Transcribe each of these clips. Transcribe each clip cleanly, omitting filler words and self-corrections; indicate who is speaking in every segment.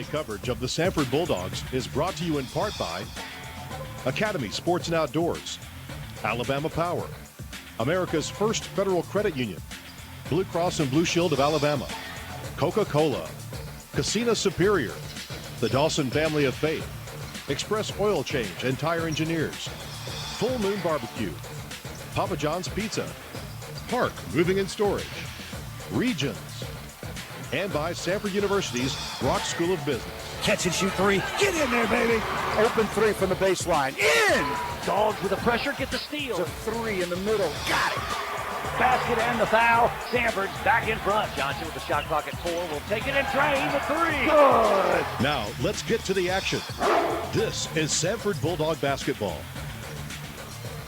Speaker 1: coverage of the Samford Bulldogs is brought to you in part by Academy Sports and Outdoors, Alabama Power, America's First Federal Credit Union, Blue Cross and Blue Shield of Alabama, Coca-Cola, Casina Superior, the Dawson Family of Faith, Express Oil Change and Tire Engineers, Full Moon Barbecue, Papa John's Pizza, Park Moving and Storage, Regions, and by Samford University's Brock School of Business.
Speaker 2: Catch and shoot three. Get in there, baby.
Speaker 3: Open three from the baseline. In!
Speaker 2: Dogs with the pressure get the steal.
Speaker 3: It's a three in the middle. Got it.
Speaker 2: Basket and the foul. Samford's back in front. Johnson with the shot clock at 4 will take it and drain the three.
Speaker 3: Good.
Speaker 1: Now, let's get to the action. This is Samford Bulldog basketball.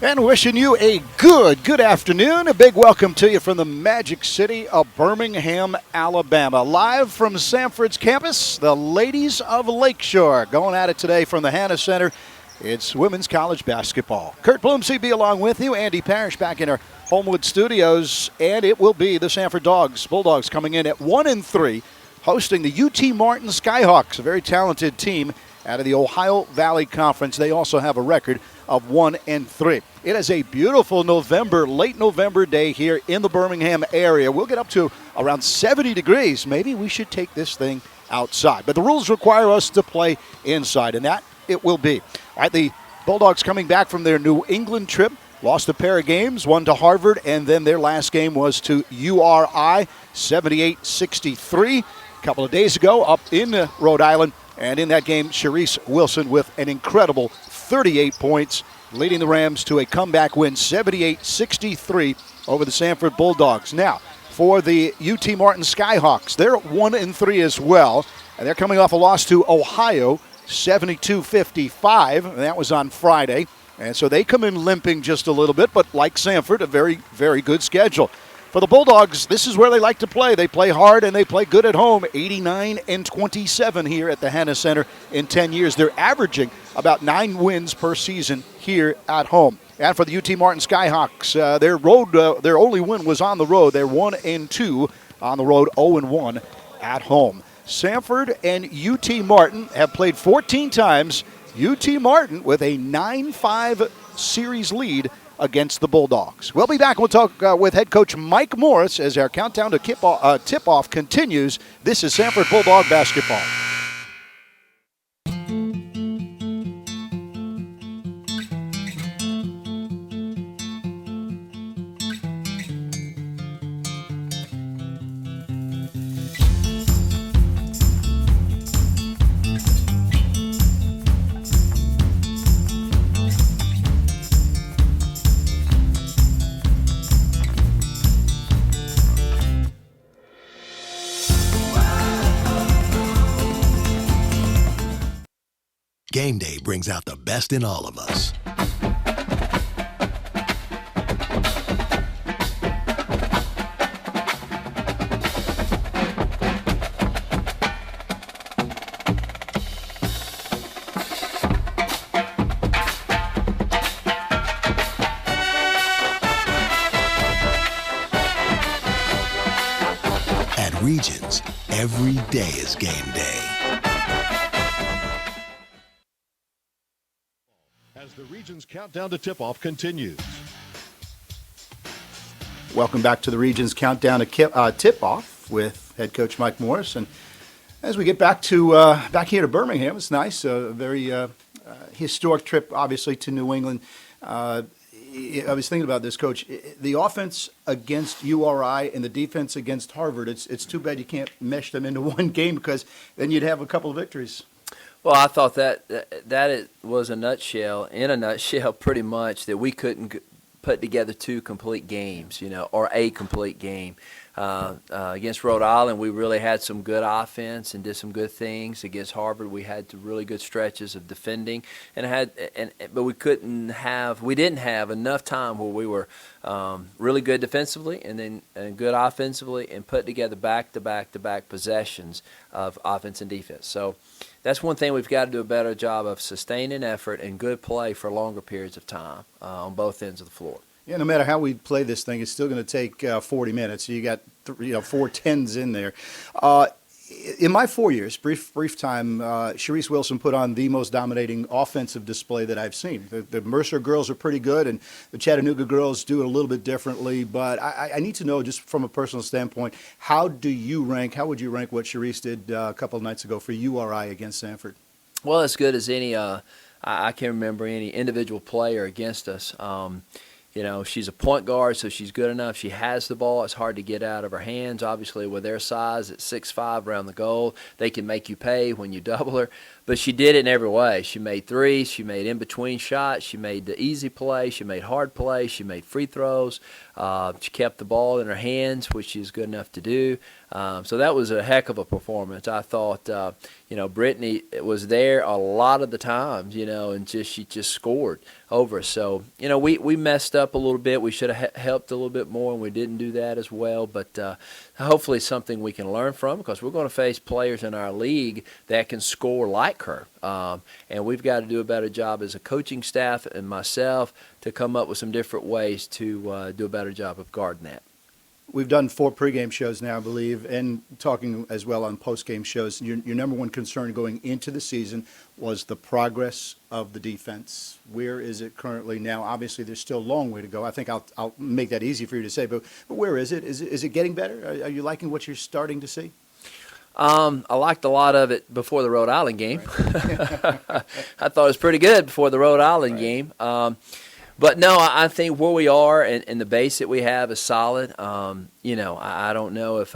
Speaker 3: And wishing you a good afternoon. A big welcome to you from the Magic City of Birmingham, Alabama. Live from Samford's campus, the Ladies of Lakeshore going at it today from the Hanna Center. It's women's college basketball. Kurt Bloom, CB, along with you. Andy Parrish back in our Homewood studios. And it will be the Samford Bulldogs coming in at 1-3, hosting the UT Martin Skyhawks, a very talented team out of the Ohio Valley Conference. They also have a record of 1-3. It is a beautiful late November day here in the Birmingham area. We'll get up to around 70 degrees. Maybe we should take this thing outside. But the rules require us to play inside, and that it will be. All right, the Bulldogs coming back from their New England trip. Lost a pair of games, one to Harvard, and then their last game was to URI, 78-63. A couple of days ago up in Rhode Island. And in that game, Sharice Wilson with an incredible 38 points, leading the Rams to a comeback win, 78-63 over the Samford Bulldogs. Now, for the UT Martin Skyhawks, they're 1-3 as well, and they're coming off a loss to Ohio, 72-55, and that was on Friday. And so they come in limping just a little bit, but like Samford, a very, very good schedule. For the Bulldogs, this is where they like to play. They play hard and they play good at home. 89-27 here at the Hanna Center in 10 years. They're averaging about 9 wins per season here at home. And for the UT Martin Skyhawks, their only win was on the road. They're 1-2 on the road, 0-1 at home. Samford and UT Martin have played 14 times. UT Martin with a 9-5 series lead against the Bulldogs. We'll be back. We'll talk with head coach Mike Morris as our countdown to tip-off continues. This is Samford Bulldog basketball.
Speaker 4: Game day brings out the best in all of us. At Regions, every day is game day.
Speaker 1: As the Regions countdown to tip-off continues.
Speaker 3: Welcome back to the Regions countdown to tip-off with head coach Mike Morris. And as we get back here to Birmingham, it's nice. A very historic trip, obviously, to New England. I was thinking about this, Coach. The offense against URI and the defense against Harvard, it's too bad you can't mesh them into one game because then you'd have a couple of victories.
Speaker 5: Well, I thought that it was in a nutshell, pretty much, that we couldn't put together 2 complete games, or a complete game. Against Rhode Island, we really had some good offense and did some good things. Against Harvard, we had really good stretches of defending, but we didn't have enough time where we were really good defensively and good offensively, and put together back-to-back possessions of offense and defense. So that's one thing we've got to do a better job of, sustaining effort and good play for longer periods of time on both ends of the floor.
Speaker 3: Yeah, no matter how we play this thing, it's still going to take 40 minutes. You got 4 10s in there. In my 4 years, brief time, Sharice Wilson put on the most dominating offensive display that I've seen. The Mercer girls are pretty good, and the Chattanooga girls do it a little bit differently. But I need to know, just from a personal standpoint, how would you rank what Sharice did a couple of nights ago for URI against Samford?
Speaker 5: Well, as good as any. I can't remember any individual player against us. She's a point guard, so she's good enough. She has the ball. It's hard to get out of her hands. Obviously, with their size at 6'5" around the goal, they can make you pay when you double her. But she did it in every way. She made threes. She made in-between shots. She made the easy play. She made hard plays. She made free throws. She kept the ball in her hands, which she's good enough to do. So that was a heck of a performance. I thought, Brittany was there a lot of the times, and she just scored over us. So, we messed up a little bit. We should have helped a little bit more, and we didn't do that as well. But hopefully something we can learn from, because we're going to face players in our league that can score like her. And we've got to do a better job as a coaching staff and myself to come up with some different ways to do a better job of guarding that.
Speaker 3: We've done 4 pregame shows now, I believe, and talking as well on postgame shows. Your number one concern going into the season was the progress of the defense. Where is it currently now? Obviously, there's still a long way to go. I think I'll make that easy for you to say, but where is it? Is it getting better? Are you liking what you're starting to see?
Speaker 5: I liked a lot of it before the Rhode Island game. Right. I thought it was pretty good before the Rhode Island game. But no, I think where we are and the base that we have is solid. I don't know if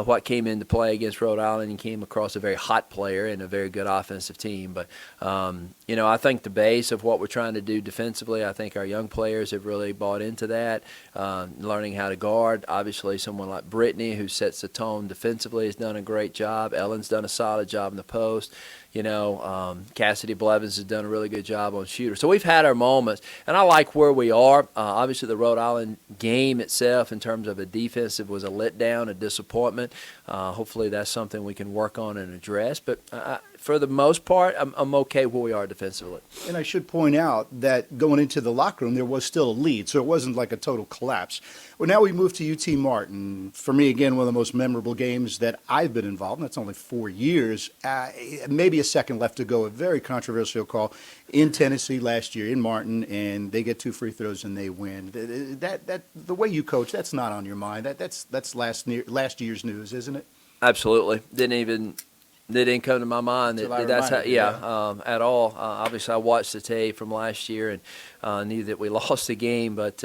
Speaker 5: what came into play against Rhode Island, and came across a very hot player and a very good offensive team. But, I think the base of what we're trying to do defensively, I think our young players have really bought into that, learning how to guard. Obviously, someone like Brittany, who sets the tone defensively, has done a great job. Ellen's done a solid job in the post. Cassidy Blevins has done a really good job on shooter. So we've had our moments, and I like where we are. Obviously, the Rhode Island game itself, in terms of a defensive, was a letdown, a disappointment. Hopefully, that's something we can work on and address. But for the most part, I'm okay where we are defensively.
Speaker 3: And I should point out that going into the locker room, there was still a lead, so it wasn't like a total collapse. Well, now we move to UT Martin. For me, again, one of the most memorable games that I've been involved in. That's only 4 years. Maybe a second left to go. A very controversial call in Tennessee last year in Martin, and they get 2 free throws and they win. That the way you coach, that's not on your mind. That's last year's news, isn't it?
Speaker 5: Absolutely. Didn't come to my mind that's how, at all. Obviously, I watched the tape from last year and knew that we lost the game. But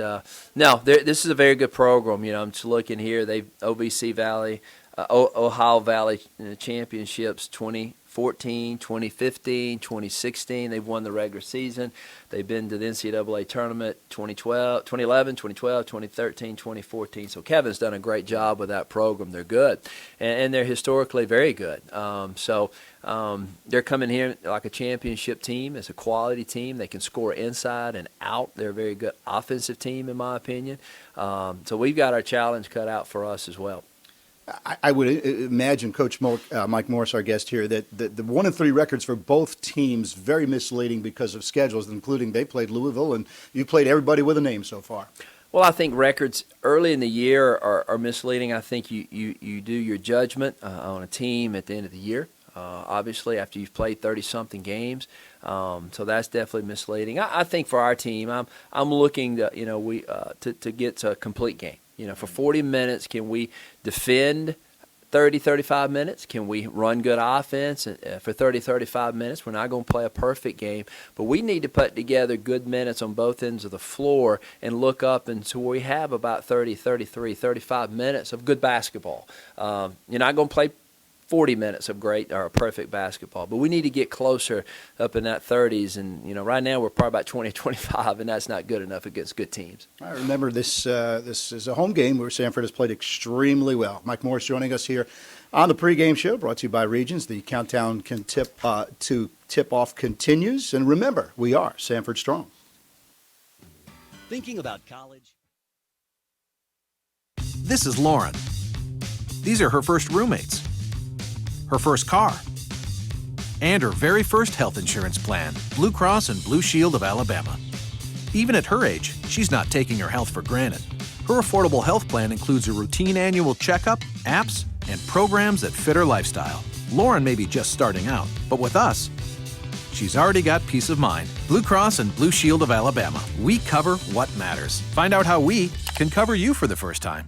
Speaker 5: no, this is a very good program. I'm just looking here. They OVC Valley, Ohio Valley Championships 2014, 2015, 2016. They've won the regular season. They've been to the NCAA tournament 2011, 2012, 2013, 2014. So Kevin's done a great job with that program. They're good, and they're historically very good. They're coming here like a championship team. It's a quality team. They can score inside and out. They're a very good offensive team, in my opinion. So we've got our challenge cut out for us as well.
Speaker 3: I would imagine, Coach Mike Morris, our guest here, that the 1-3 records for both teams very misleading because of schedules, including they played Louisville, and you played everybody with a name so far.
Speaker 5: Well, I think records early in the year are misleading. I think you do your judgment on a team at the end of the year, obviously, after you've played 30-something games. So that's definitely misleading. I think for our team, I'm looking to get to a complete game. For 40 minutes, can we defend 30, 35 minutes? Can we run good offense for 30, 35 minutes? We're not going to play a perfect game, but we need to put together good minutes on both ends of the floor and look up until we have about 30, 33, 35 minutes of good basketball. You're not going to play 40 minutes of great or perfect basketball, but we need to get closer up in that 30s. And right now we're probably about 20, 25, and that's not good enough against good teams.
Speaker 3: I remember this is a home game where Samford has played extremely well. Mike Morris joining us here on the pregame show, brought to you by Regions. The countdown to tip-off continues, and remember, we are Samford Strong.
Speaker 6: Thinking about college?
Speaker 7: This is Lauren. These are her first roommates, her first car, and her very first health insurance plan, Blue Cross and Blue Shield of Alabama. Even at her age, she's not taking her health for granted. Her affordable health plan includes a routine annual checkup, apps, and programs that fit her lifestyle. Lauren may be just starting out, but with us, she's already got peace of mind. Blue Cross and Blue Shield of Alabama. We cover what matters. Find out how we can cover you for the first time.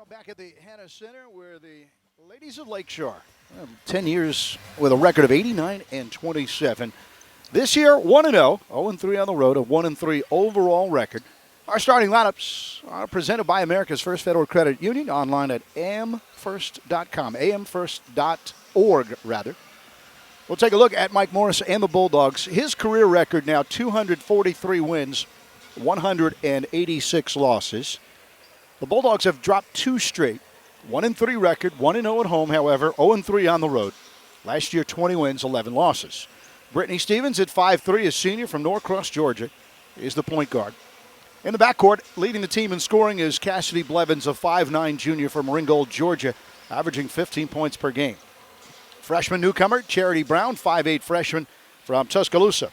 Speaker 3: Back at the Hannah Center, where the ladies of Lakeshore, 10 years with a record of 89-27. This year, 1-0, 0-3 on the road, a 1-3 overall record. Our starting lineups are presented by America's First Federal Credit Union, online at amfirst.com, amfirst.org, rather. We'll take a look at Mike Morris and the Bulldogs. His career record now 243 wins, 186 losses. The Bulldogs have dropped 2 straight. 1-3 record, 1-0 at home, however, 0-3 on the road. Last year, 20 wins, 11 losses. Brittany Stevens at 5'3", a senior from Norcross, Georgia, is the point guard. In the backcourt, leading the team in scoring is Cassidy Blevins, a 5'9" junior from Ringgold, Georgia, averaging 15 points per game. Freshman newcomer, Charity Brown, 5'8" freshman from Tuscaloosa.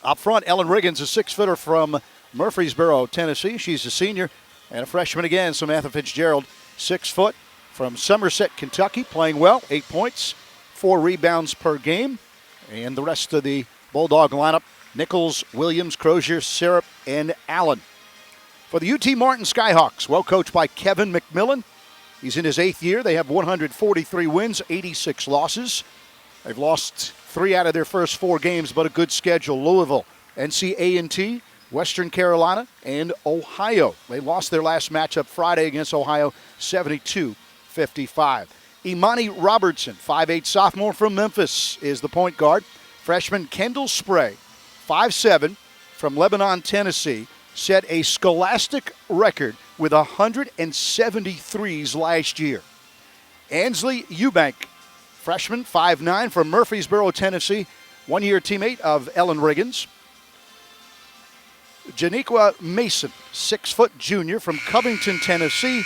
Speaker 3: Up front, Ellen Riggins, a 6-footer from Murfreesboro, Tennessee. She's a senior. And a freshman again, Samantha Fitzgerald, 6 foot from Somerset, Kentucky, playing well, 8 points, 4 rebounds per game. And the rest of the Bulldog lineup, Nichols, Williams, Crozier, Syrup, and Allen. For the UT Martin Skyhawks, well coached by Kevin McMillan. He's in his 8th year. They have 143 wins, 86 losses. They've lost 3 out of their first 4 games, but a good schedule. Louisville, NC Western Carolina, and Ohio. They lost their last matchup Friday against Ohio, 72-55. Imani Robertson, 5'8" sophomore from Memphis, is the point guard. Freshman Kendall Spray, 5'7", from Lebanon, Tennessee, set a scholastic record with 173s last year. Ansley Eubank, freshman, 5'9", from Murfreesboro, Tennessee, one-year teammate of Ellen Riggins. Janiqua Mason, 6-foot junior from Covington, Tennessee.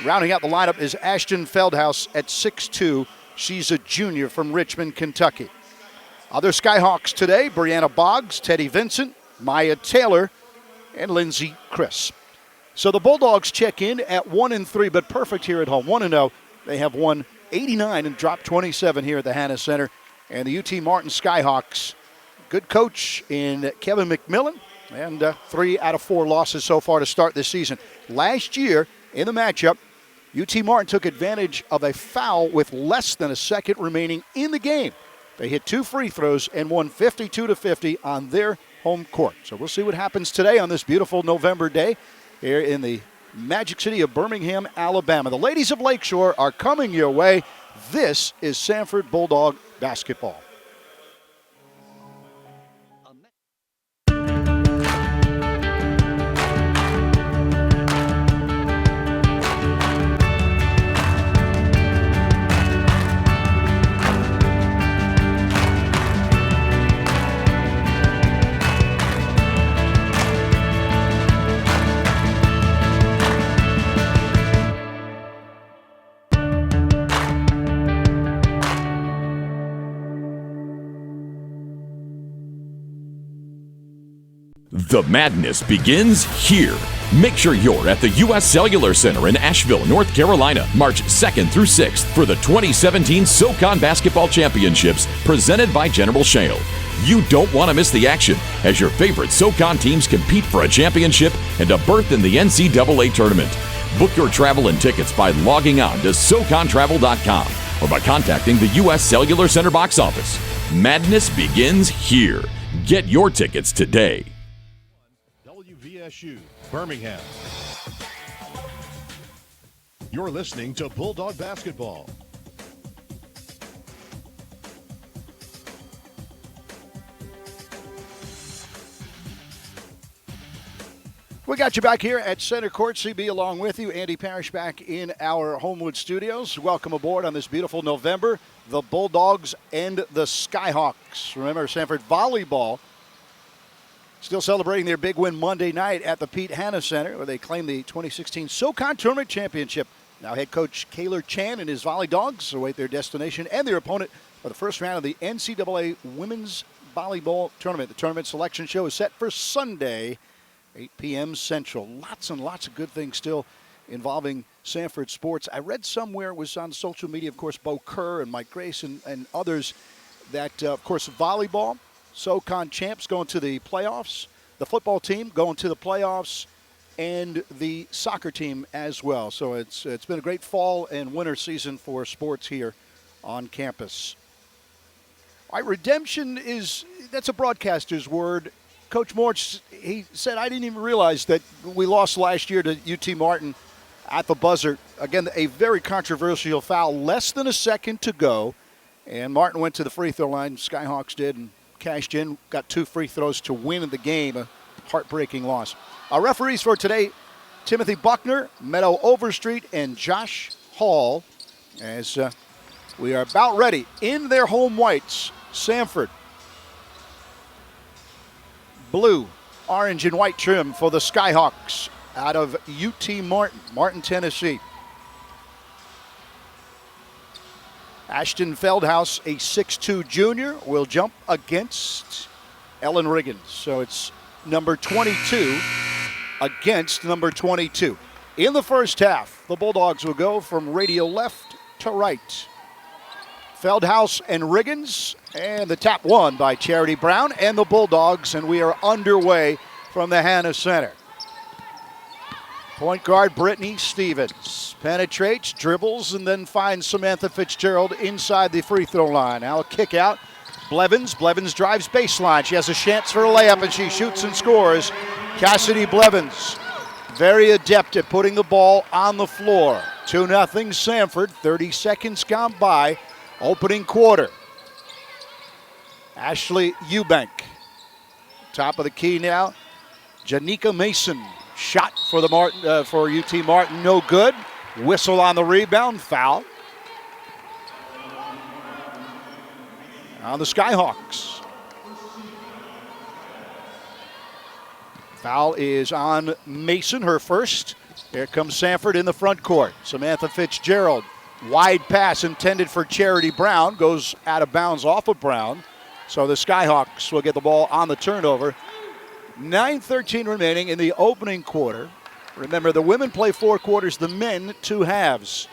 Speaker 3: Rounding out the lineup is Ashton Feldhaus at 6'2". She's a junior from Richmond, Kentucky. Other Skyhawks today, Brianna Boggs, Teddy Vincent, Maya Taylor, and Lindsey Chris. So the Bulldogs check in at 1-3, but perfect here at home. 1-0. They have won 89 and dropped 27 here at the Hannah Center. And the UT Martin Skyhawks, good coach in Kevin McMillan. And 3 out of 4 losses so far to start this season. Last year, in the matchup, UT Martin took advantage of a foul with less than a second remaining in the game. They hit 2 free throws and won 52-50 on their home court. So we'll see what happens today on this beautiful November day here in the Magic City of Birmingham, Alabama. The ladies of Lakeshore are coming your way. This is Samford Bulldog basketball.
Speaker 6: The madness begins here. Make sure you're at the U.S. Cellular Center in Asheville, North Carolina, March 2nd through 6th for the 2017 SoCon Basketball Championships presented by General Shale. You don't want to miss the action as your favorite SoCon teams compete for a championship and a berth in the NCAA tournament. Book your travel and tickets by logging on to SoConTravel.com or by contacting the U.S. Cellular Center box office. Madness begins here. Get your tickets today.
Speaker 1: WVSU, Birmingham. You're listening to Bulldog Basketball.
Speaker 3: We got you back here at Center Court. CB along with you. Andy Parrish back in our Homewood studios. Welcome aboard on this beautiful November. The Bulldogs and the Skyhawks. Remember, Samford volleyball still celebrating their big win Monday night at the Pete Hanna Center, where they claimed the 2016 SoCon Tournament Championship. Now head coach Kaylor Chan and his Volley Dogs await their destination and their opponent for the first round of the NCAA Women's Volleyball Tournament. The tournament selection show is set for Sunday, 8 p.m. Central. Lots and lots of good things still involving Samford sports. I read somewhere, it was on social media, of course, Bo Kerr and Mike Grace and others, that, of course, volleyball, SoCon champs going to the playoffs, the football team going to the playoffs, and the soccer team as well. So it's been a great fall and winter season for sports here on campus. All right, redemption that's a broadcaster's word. Coach Morch, he said, I didn't even realize that we lost last year to UT Martin at the buzzer. Again, a very controversial foul, less than a second to go. And Martin went to the free throw line, Skyhawks did, and cashed in, got 2 free throws to win the game, a heartbreaking loss. Our referees for today, Timothy Buckner, Meadow Overstreet, and Josh Hall, as we are about ready in their home whites, Samford. Blue, orange, and white trim for the Skyhawks out of UT Martin, Tennessee. Ashton Feldhaus, a 6'2 junior, will jump against Ellen Riggins. So it's number 22 against number 22. In the first half, the Bulldogs will go from radio left to right. Feldhaus and Riggins, and the tap won by Charity Brown and the Bulldogs, and we are underway from the Hanna Center. Point guard Brittany Stevens penetrates, dribbles, and then finds Samantha Fitzgerald inside the free throw line. Now a kick out. Blevins drives baseline. She has a chance for a layup, and she shoots and scores. Cassidy Blevins, very adept at putting the ball on the floor. 2-0 Samford, 30 seconds gone by. Opening quarter. Ashley Eubank. Top of the key now. Janika Mason. Shot for for UT Martin. No good. Whistle on the rebound. Foul. On the Skyhawks. Foul is on Mason, her first. Here comes Samford in the front court. Samantha Fitzgerald. Wide pass intended for Charity Brown. Goes out of bounds off of Brown. So the Skyhawks will get the ball on the turnover. 9:13 remaining in the opening quarter. Remember, the women play 4 quarters, the men 2 halves.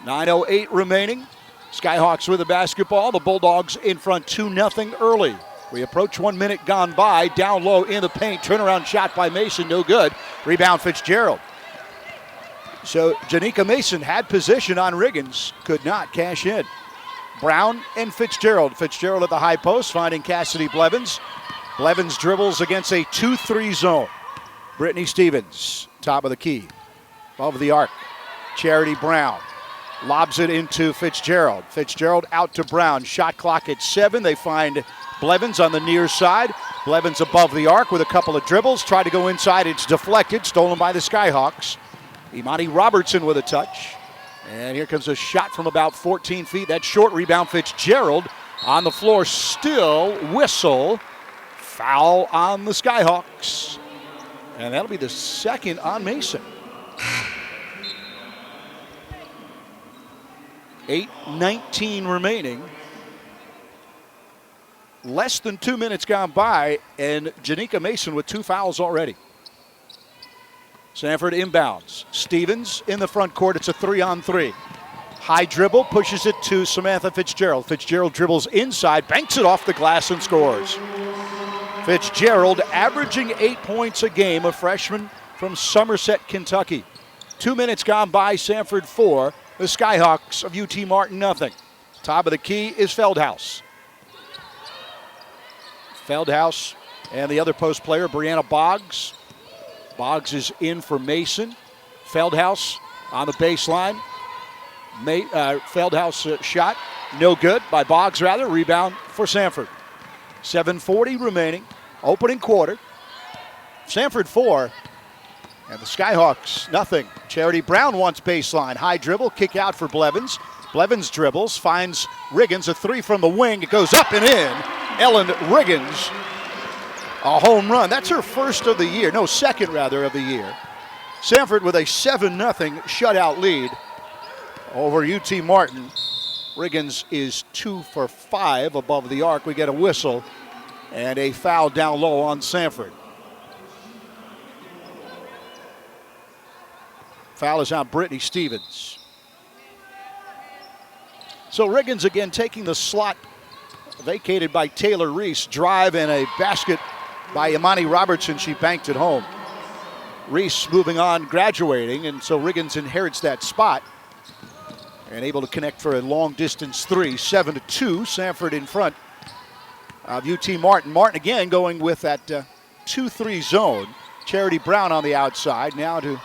Speaker 3: 9:08 remaining. Skyhawks with the basketball. The Bulldogs in front 2-0 early. We approach 1 minute gone by. Down low in the paint. Turnaround shot by Mason. No good. Rebound Fitzgerald. So Janika Mason had position on Riggins. Could not cash in. Brown and Fitzgerald. Fitzgerald at the high post, finding Cassidy Blevins. Blevins dribbles against a 2-3 zone. Brittany Stevens, top of the key. Above the arc. Charity Brown lobs it into Fitzgerald. Fitzgerald out to Brown. Shot clock at 7. They find Blevins on the near side. Blevins above the arc with a couple of dribbles. Try to go inside. It's deflected. Stolen by the Skyhawks. Imani Robertson with a touch. And here comes a shot from about 14 feet. That short rebound. Fitzgerald on the floor. Still whistle. Foul on the Skyhawks. And that'll be the second on Mason. 8:19 remaining. Less than 2 minutes gone by, and Janika Mason with 2 fouls already. Samford inbounds. Stevens in the front court. It's a 3-on-3. High dribble, pushes it to Samantha Fitzgerald. Fitzgerald dribbles inside, banks it off the glass and scores. Fitzgerald averaging 8 points a game, a freshman from Somerset, Kentucky. 2 minutes gone by, Samford 4, the Skyhawks of UT Martin nothing. Top of the key is Feldhaus. Feldhaus and the other post player, Brianna Boggs. Boggs is in for Mason. Feldhaus on the baseline. Feldhaus shot, no good, by Boggs rather. Rebound for Samford. 7:40 remaining. Opening quarter. Samford 4. And the Skyhawks, nothing. Charity Brown wants baseline. High dribble, kick out for Blevins. Blevins dribbles, finds Riggins, a three from the wing. It goes up and in. Ellen Riggins, a home run. That's her first of the year. No, second rather of the year. Samford with a 7-0 shutout lead over UT Martin. Riggins is 2 for 5 above the arc. We get a whistle and a foul down low on Samford. Foul is on Brittany Stevens. So Riggins again taking the slot vacated by Taylor Reese. Drive and a basket by Imani Robertson. She banked it home. Reese moving on, graduating, and so Riggins inherits that spot. And able to connect for a long distance three. 7-2, Samford in front of UT Martin. Martin again going with that 2-3 zone. Charity Brown on the outside. Now to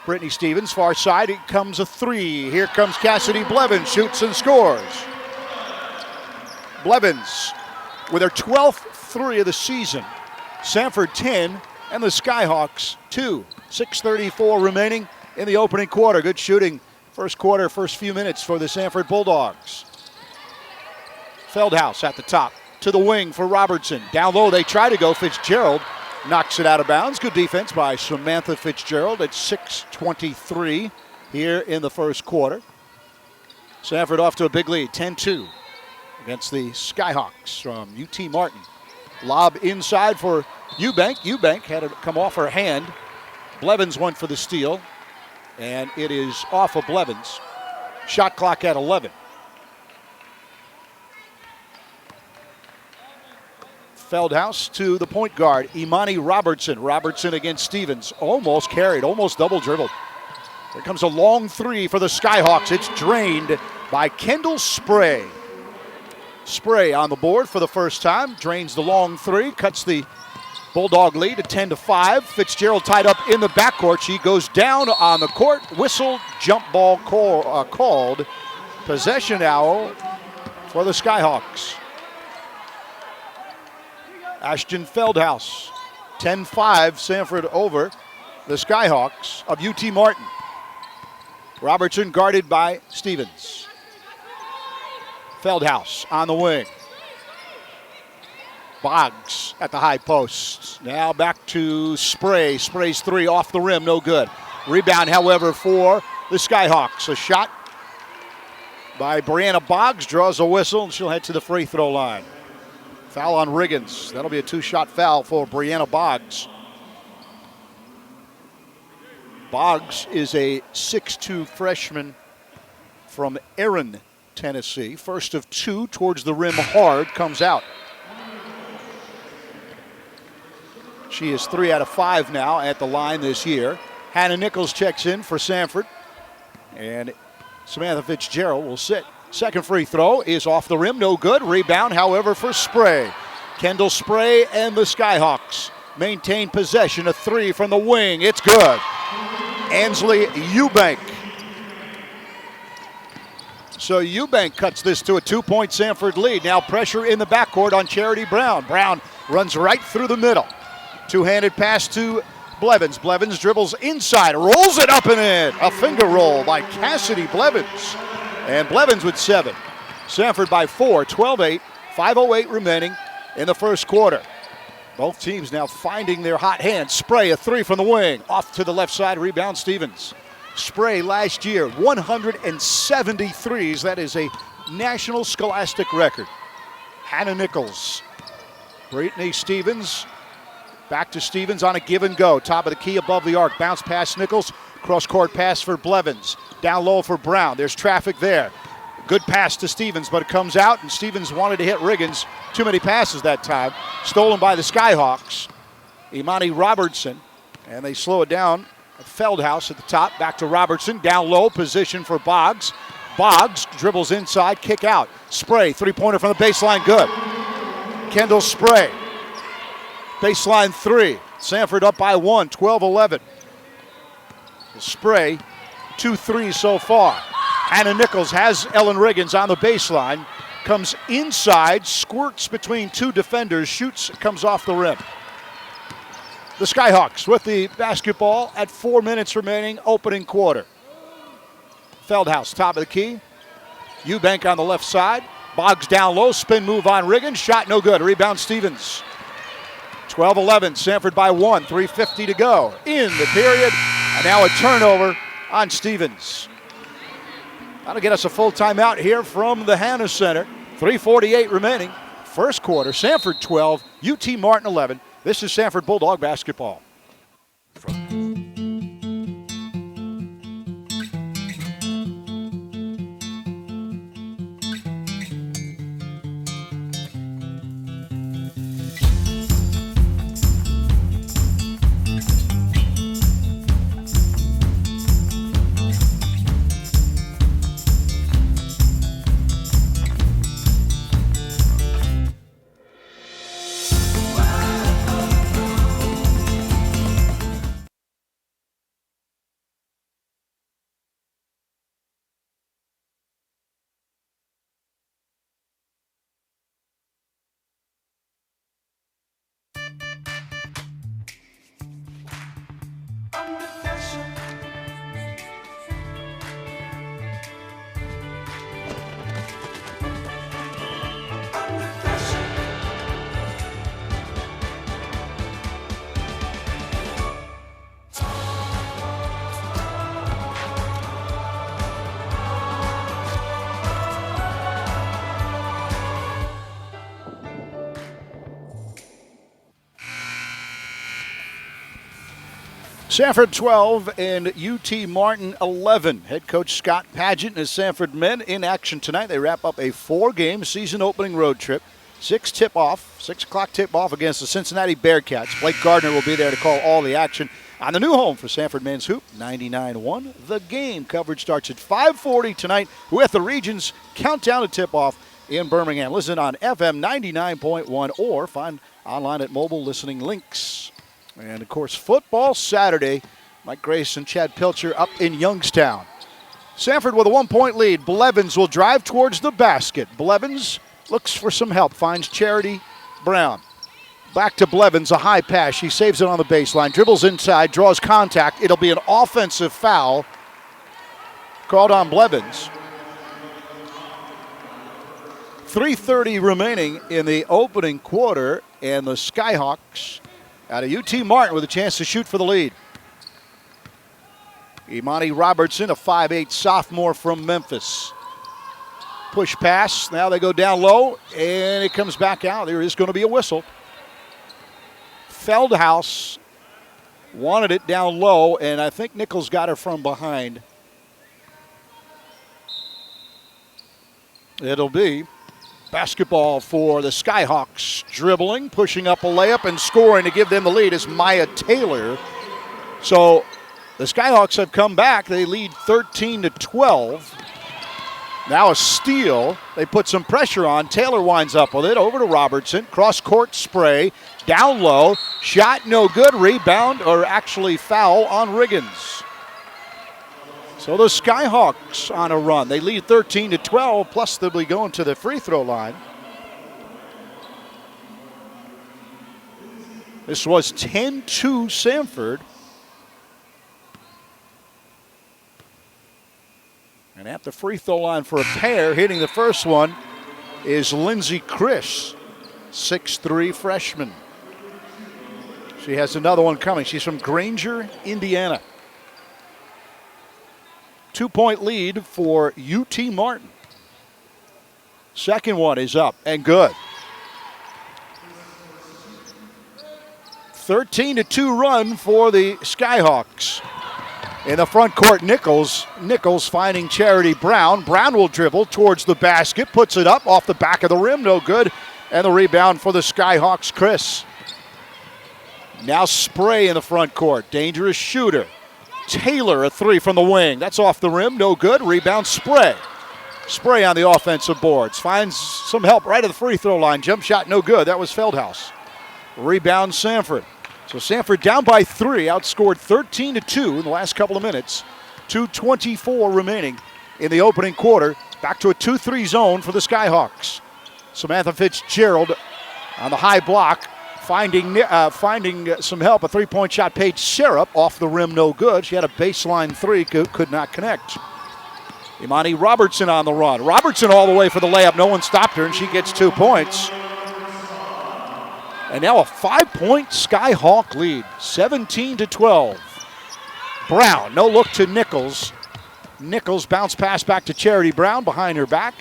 Speaker 3: Brittany Stevens, far side, it comes a three. Here comes Cassidy Blevins, shoots and scores. Blevins with her 12th three of the season. Samford 10 and the Skyhawks 2. 6:34 remaining in the opening quarter. Good shooting first quarter, first few minutes for the Samford Bulldogs. Feldhaus at the top, to the wing for Robertson. Down low they try to go, Fitzgerald knocks it out of bounds. Good defense by Samantha Fitzgerald at 6:23 here in the first quarter. Samford off to a big lead, 10-2 against the Skyhawks from UT Martin. Lob inside for Eubank. Eubank had it come off her hand. Blevins went for the steal, and it is off of Blevins. Shot clock at 11. Feldhaus to the point guard, Imani Robertson. Robertson against Stevens. Almost carried, almost double dribbled. Here comes a long three for the Skyhawks. It's drained by Kendall Spray. Spray on the board for the first time. Drains the long three, cuts the Bulldog lead to 10-5. Fitzgerald tied up in the backcourt. She goes down on the court. Whistle, jump ball called. Possession now for the Skyhawks. Ashton Feldhaus, 10-5, Samford over the Skyhawks of UT Martin. Robertson guarded by Stevens. Feldhaus on the wing. Boggs at the high post. Now back to Spray. Spray's three off the rim, no good. Rebound, however, for the Skyhawks. A shot by Brianna Boggs, draws a whistle, and she'll head to the free throw line. Foul on Riggins. That'll be a two-shot foul for Brianna Boggs. Boggs is a 6'2 freshman from Erin, Tennessee. First of two towards the rim hard, comes out. She is 3 out of 5 now at the line this year. Hannah Nichols checks in for Samford. And Samantha Fitzgerald will sit. Second free throw is off the rim, no good. Rebound, however, for Spray. Kendall Spray and the Skyhawks maintain possession. A three from the wing, it's good. Ansley Eubank. So Eubank cuts this to a 2-point Samford lead. Now pressure in the backcourt on Charity Brown. Brown runs right through the middle. Two-handed pass to Blevins. Blevins dribbles inside, rolls it up and in. A finger roll by Cassidy Blevins. And Blevins with 7. Samford by 4, 12-8, 5:08 remaining in the first quarter. Both teams now finding their hot hand. Spray, a three from the wing. Off to the left side, rebound Stevens. Spray last year, 173s. That is a national scholastic record. Hannah Nichols. Brittany Stevens. Back to Stevens on a give and go. Top of the key above the arc. Bounce past Nichols. Cross-court pass for Blevins. Down low for Brown. There's traffic there. Good pass to Stevens, but it comes out, and Stevens wanted to hit Riggins. Too many passes that time. Stolen by the Skyhawks. Imani Robertson, and they slow it down. Feldhaus at the top. Back to Robertson. Down low, position for Boggs. Boggs dribbles inside, kick out. Spray, three-pointer from the baseline, good. Kendall Spray. Baseline three. Samford up by 1, 12-11. Spray, 2 threes so far. Hannah Nichols has Ellen Riggins on the baseline. Comes inside, squirts between two defenders, shoots, comes off the rim. The Skyhawks with the basketball at 4 minutes remaining, opening quarter. Feldhaus, top of the key. Eubank on the left side. Boggs down low, spin move on Riggins. Shot no good. Rebound Stevens. 12-11, Samford by 1. 3:50 to go in the period. And now a turnover on Stevens. That'll get us a full timeout here from the Hannah Center. 3:48 remaining. First quarter, Samford 12, UT Martin 11. This is Samford Bulldog basketball. Samford 12 and UT Martin 11. Head coach Scott Paget and his Samford men in action tonight. They wrap up a 4-game season opening road trip. 6 o'clock tip-off against the Cincinnati Bearcats. Blake Gardner will be there to call all the action on the new home for Samford Men's Hoop, 99-1. The game coverage starts at 5:40 tonight with the Regions countdown to tip-off in Birmingham. Listen on FM 99.1 or find online at mobile listening links. And, of course, football Saturday. Mike Grace and Chad Pilcher up in Youngstown. Samford with a 1-point lead. Blevins will drive towards the basket. Blevins looks for some help. Finds Charity Brown. Back to Blevins, a high pass. She saves it on the baseline. Dribbles inside, draws contact. It'll be an offensive foul called on Blevins. 3:30 remaining in the opening quarter, and the Skyhawks out of UT Martin with a chance to shoot for the lead. Imani Robertson, a 5'8 sophomore from Memphis. Push pass. Now they go down low, and it comes back out. There is going to be a whistle. Feldhaus wanted it down low, and I think Nichols got her from behind. It'll be basketball for the Skyhawks. Dribbling, pushing up a layup, and scoring to give them the lead is Maya Taylor. So the Skyhawks have come back. They lead 13-12. Now a steal. They put some pressure on. Taylor winds up with it. Over to Robertson. Cross-court spray. Down low. Shot no good. Rebound, or actually foul on Riggins. So the Skyhawks on a run. They lead 13-12, plus they'll be going to the free throw line. This was 10-2 Samford. And at the free throw line for a pair, hitting the first one is Lindsey Chris, 6'3" freshman. She has another one coming. She's from Granger, Indiana. 2-point lead for UT Martin. Second one is up and good. 13-2 run for the Skyhawks. In the front court, Nichols finding Charity Brown. Brown will dribble towards the basket, puts it up off the back of the rim, no good. And the rebound for the Skyhawks, Chris. Now Spray in the front court, dangerous shooter. Taylor, a 3 from the wing. That's off the rim, no good. Rebound, Spray. Spray on the offensive boards. Finds some help right at the free throw line. Jump shot, no good. That was Feldhaus. Rebound, Samford. So Samford down by 3, outscored 13-2 in the last couple of minutes. 2:24 remaining in the opening quarter. Back to a 2-3 zone for the Skyhawks. Samantha Fitzgerald on the high block. Finding some help. A three-point shot. Paige Syrup off the rim, no good. She had a baseline three, could not connect. Imani Robertson on the run. Robertson all the way for the layup. No one stopped her, and she gets 2 points. And now a 5-point Skyhawk lead, 17-12. Brown, no look to Nichols. Nichols bounce pass back to Charity Brown behind her back.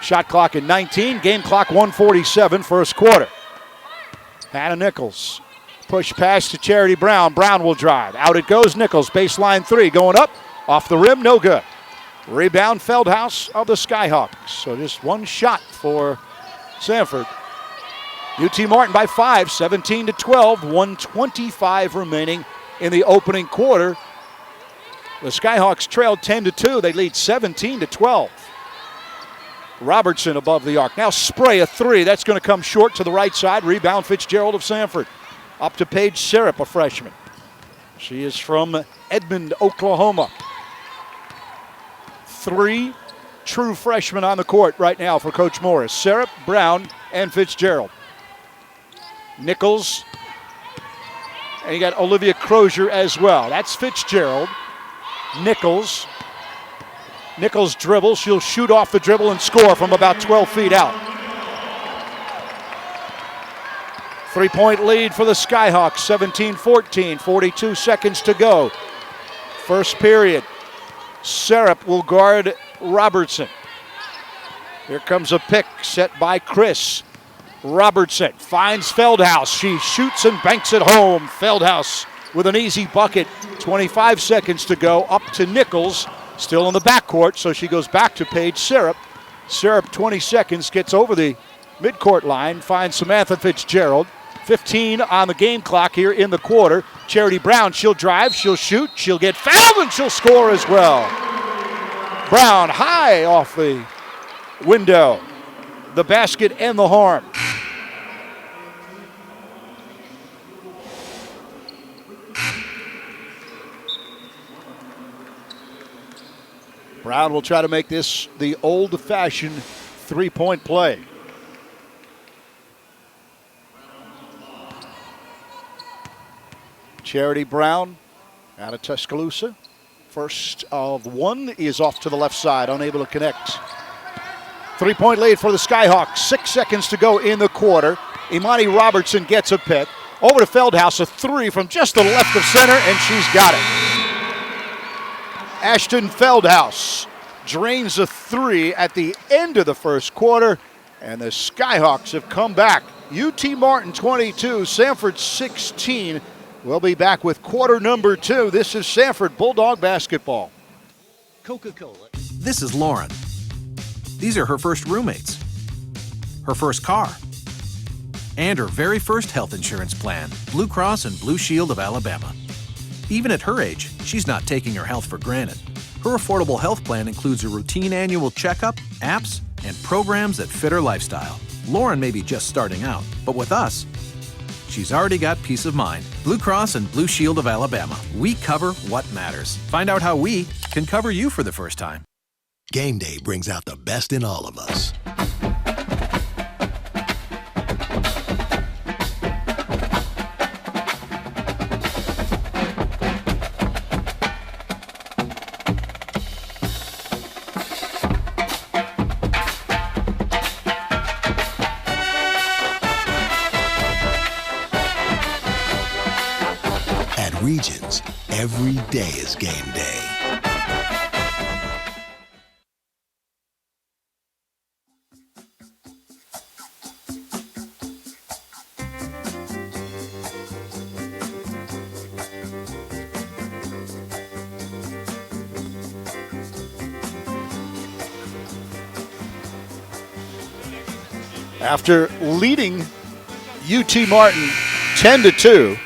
Speaker 3: Shot clock at 19, game clock 1:47, first quarter. Hannah Nichols, push pass to Charity Brown. Brown will drive. Out it goes, Nichols, baseline three, going up, off the rim, no good. Rebound, Feldhaus of the Skyhawks. So just one shot for Samford. UT Martin by 5, 17-12, 1:25 remaining in the opening quarter. The Skyhawks trailed 10-2. They lead 17-12. Robertson above the arc. Now Spray a three. That's going to come short to the right side. Rebound Fitzgerald of Samford. Up to Paige Syrup, a freshman. She is from Edmond, Oklahoma. 3 true freshmen on the court right now for Coach Morris. Syrup, Brown, and Fitzgerald. Nichols. And you got Olivia Crozier as well. That's Fitzgerald. Nichols. Nichols dribbles. She'll shoot off the dribble and score from about 12 feet out. 3-point lead for the Skyhawks, 17-14, 42 seconds to go. First period. Syrup will guard Robertson. Here comes a pick set by Chris. Robertson finds Feldhaus. She shoots and banks it home. Feldhaus with an easy bucket. 25 seconds to go. Up to Nichols. Still in the backcourt, so she goes back to Paige Syrup. Syrup, 20 seconds, gets over the midcourt line, finds Samantha Fitzgerald. 15 on the game clock here in the quarter. Charity Brown, she'll drive, she'll shoot, she'll get fouled, and she'll score as well. Brown high off the window, the basket and the horn. Brown will try to make this the old-fashioned three-point play. Charity Brown out of Tuscaloosa. First of one is off to the left side, unable to connect. 3-point lead for the Skyhawks. 6 seconds to go in the quarter. Imani Robertson gets a pick. Over to Feldhaus, a three from just the left of center, and she's got it. Ashton Feldhaus drains a three at the end of the first quarter, and the Skyhawks have come back. UT Martin 22, Samford 16. We'll be back with quarter number 2. This is Samford Bulldog basketball.
Speaker 2: Coca-Cola.
Speaker 7: This is Lauren. These are her first roommates, her first car, and her very first health insurance plan, Blue Cross and Blue Shield of Alabama. Even at her age, she's not taking her health for granted. Her affordable health plan includes a routine annual checkup, apps, and programs that fit her lifestyle. Lauren may be just starting out, but with us, she's already got peace of mind. Blue Cross and Blue Shield of Alabama. We cover what matters. Find out how we can cover you for the first time.
Speaker 4: Game day brings out the best in all of us. Regions, every day is game day.
Speaker 3: After leading UT Martin 10-2,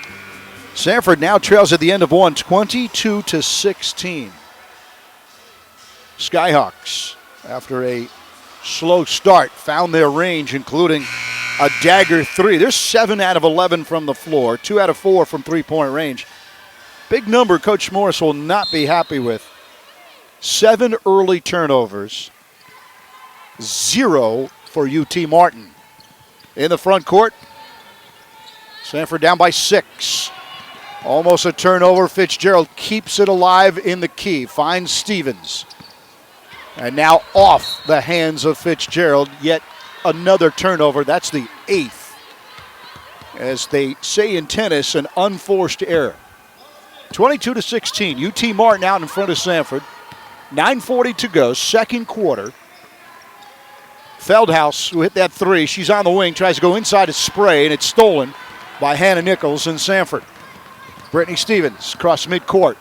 Speaker 3: Samford now trails at the end of one, 22-16. Skyhawks, after a slow start, found their range, including a dagger three. They're 7 out of 11 from the floor, 2 out of 4 from three-point range. Big number Coach Morris will not be happy with. 7 early turnovers, 0 for UT Martin. In the front court, Samford down by 6. Almost a turnover. Fitzgerald keeps it alive in the key. Finds Stevens. And now off the hands of Fitzgerald. Yet another turnover. That's the 8th. As they say in tennis, an unforced error. 22-16. UT Martin out in front of Samford. 9:40 to go. Second quarter. Feldhaus, who hit that 3. She's on the wing. Tries to go inside to spray, and it's stolen by Hannah Nichols and Samford. Brittany Stevens across midcourt.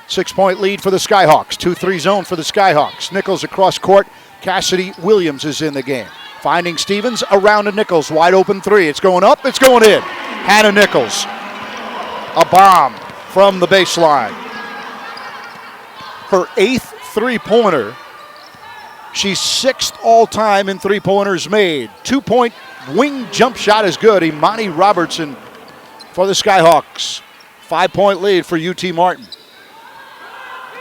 Speaker 3: 6-point lead for the Skyhawks. 2-3 zone for the Skyhawks. Nichols across court. Cassidy Williams is in the game. Finding Stevens around to Nichols. Wide open 3. It's going up. It's going in. Hannah Nichols. A bomb from the baseline. Her 8th three-pointer. She's 6th all-time in three-pointers made. 2-point wing jump shot is good. Imani Robertson for the Skyhawks. 5-point lead for UT Martin.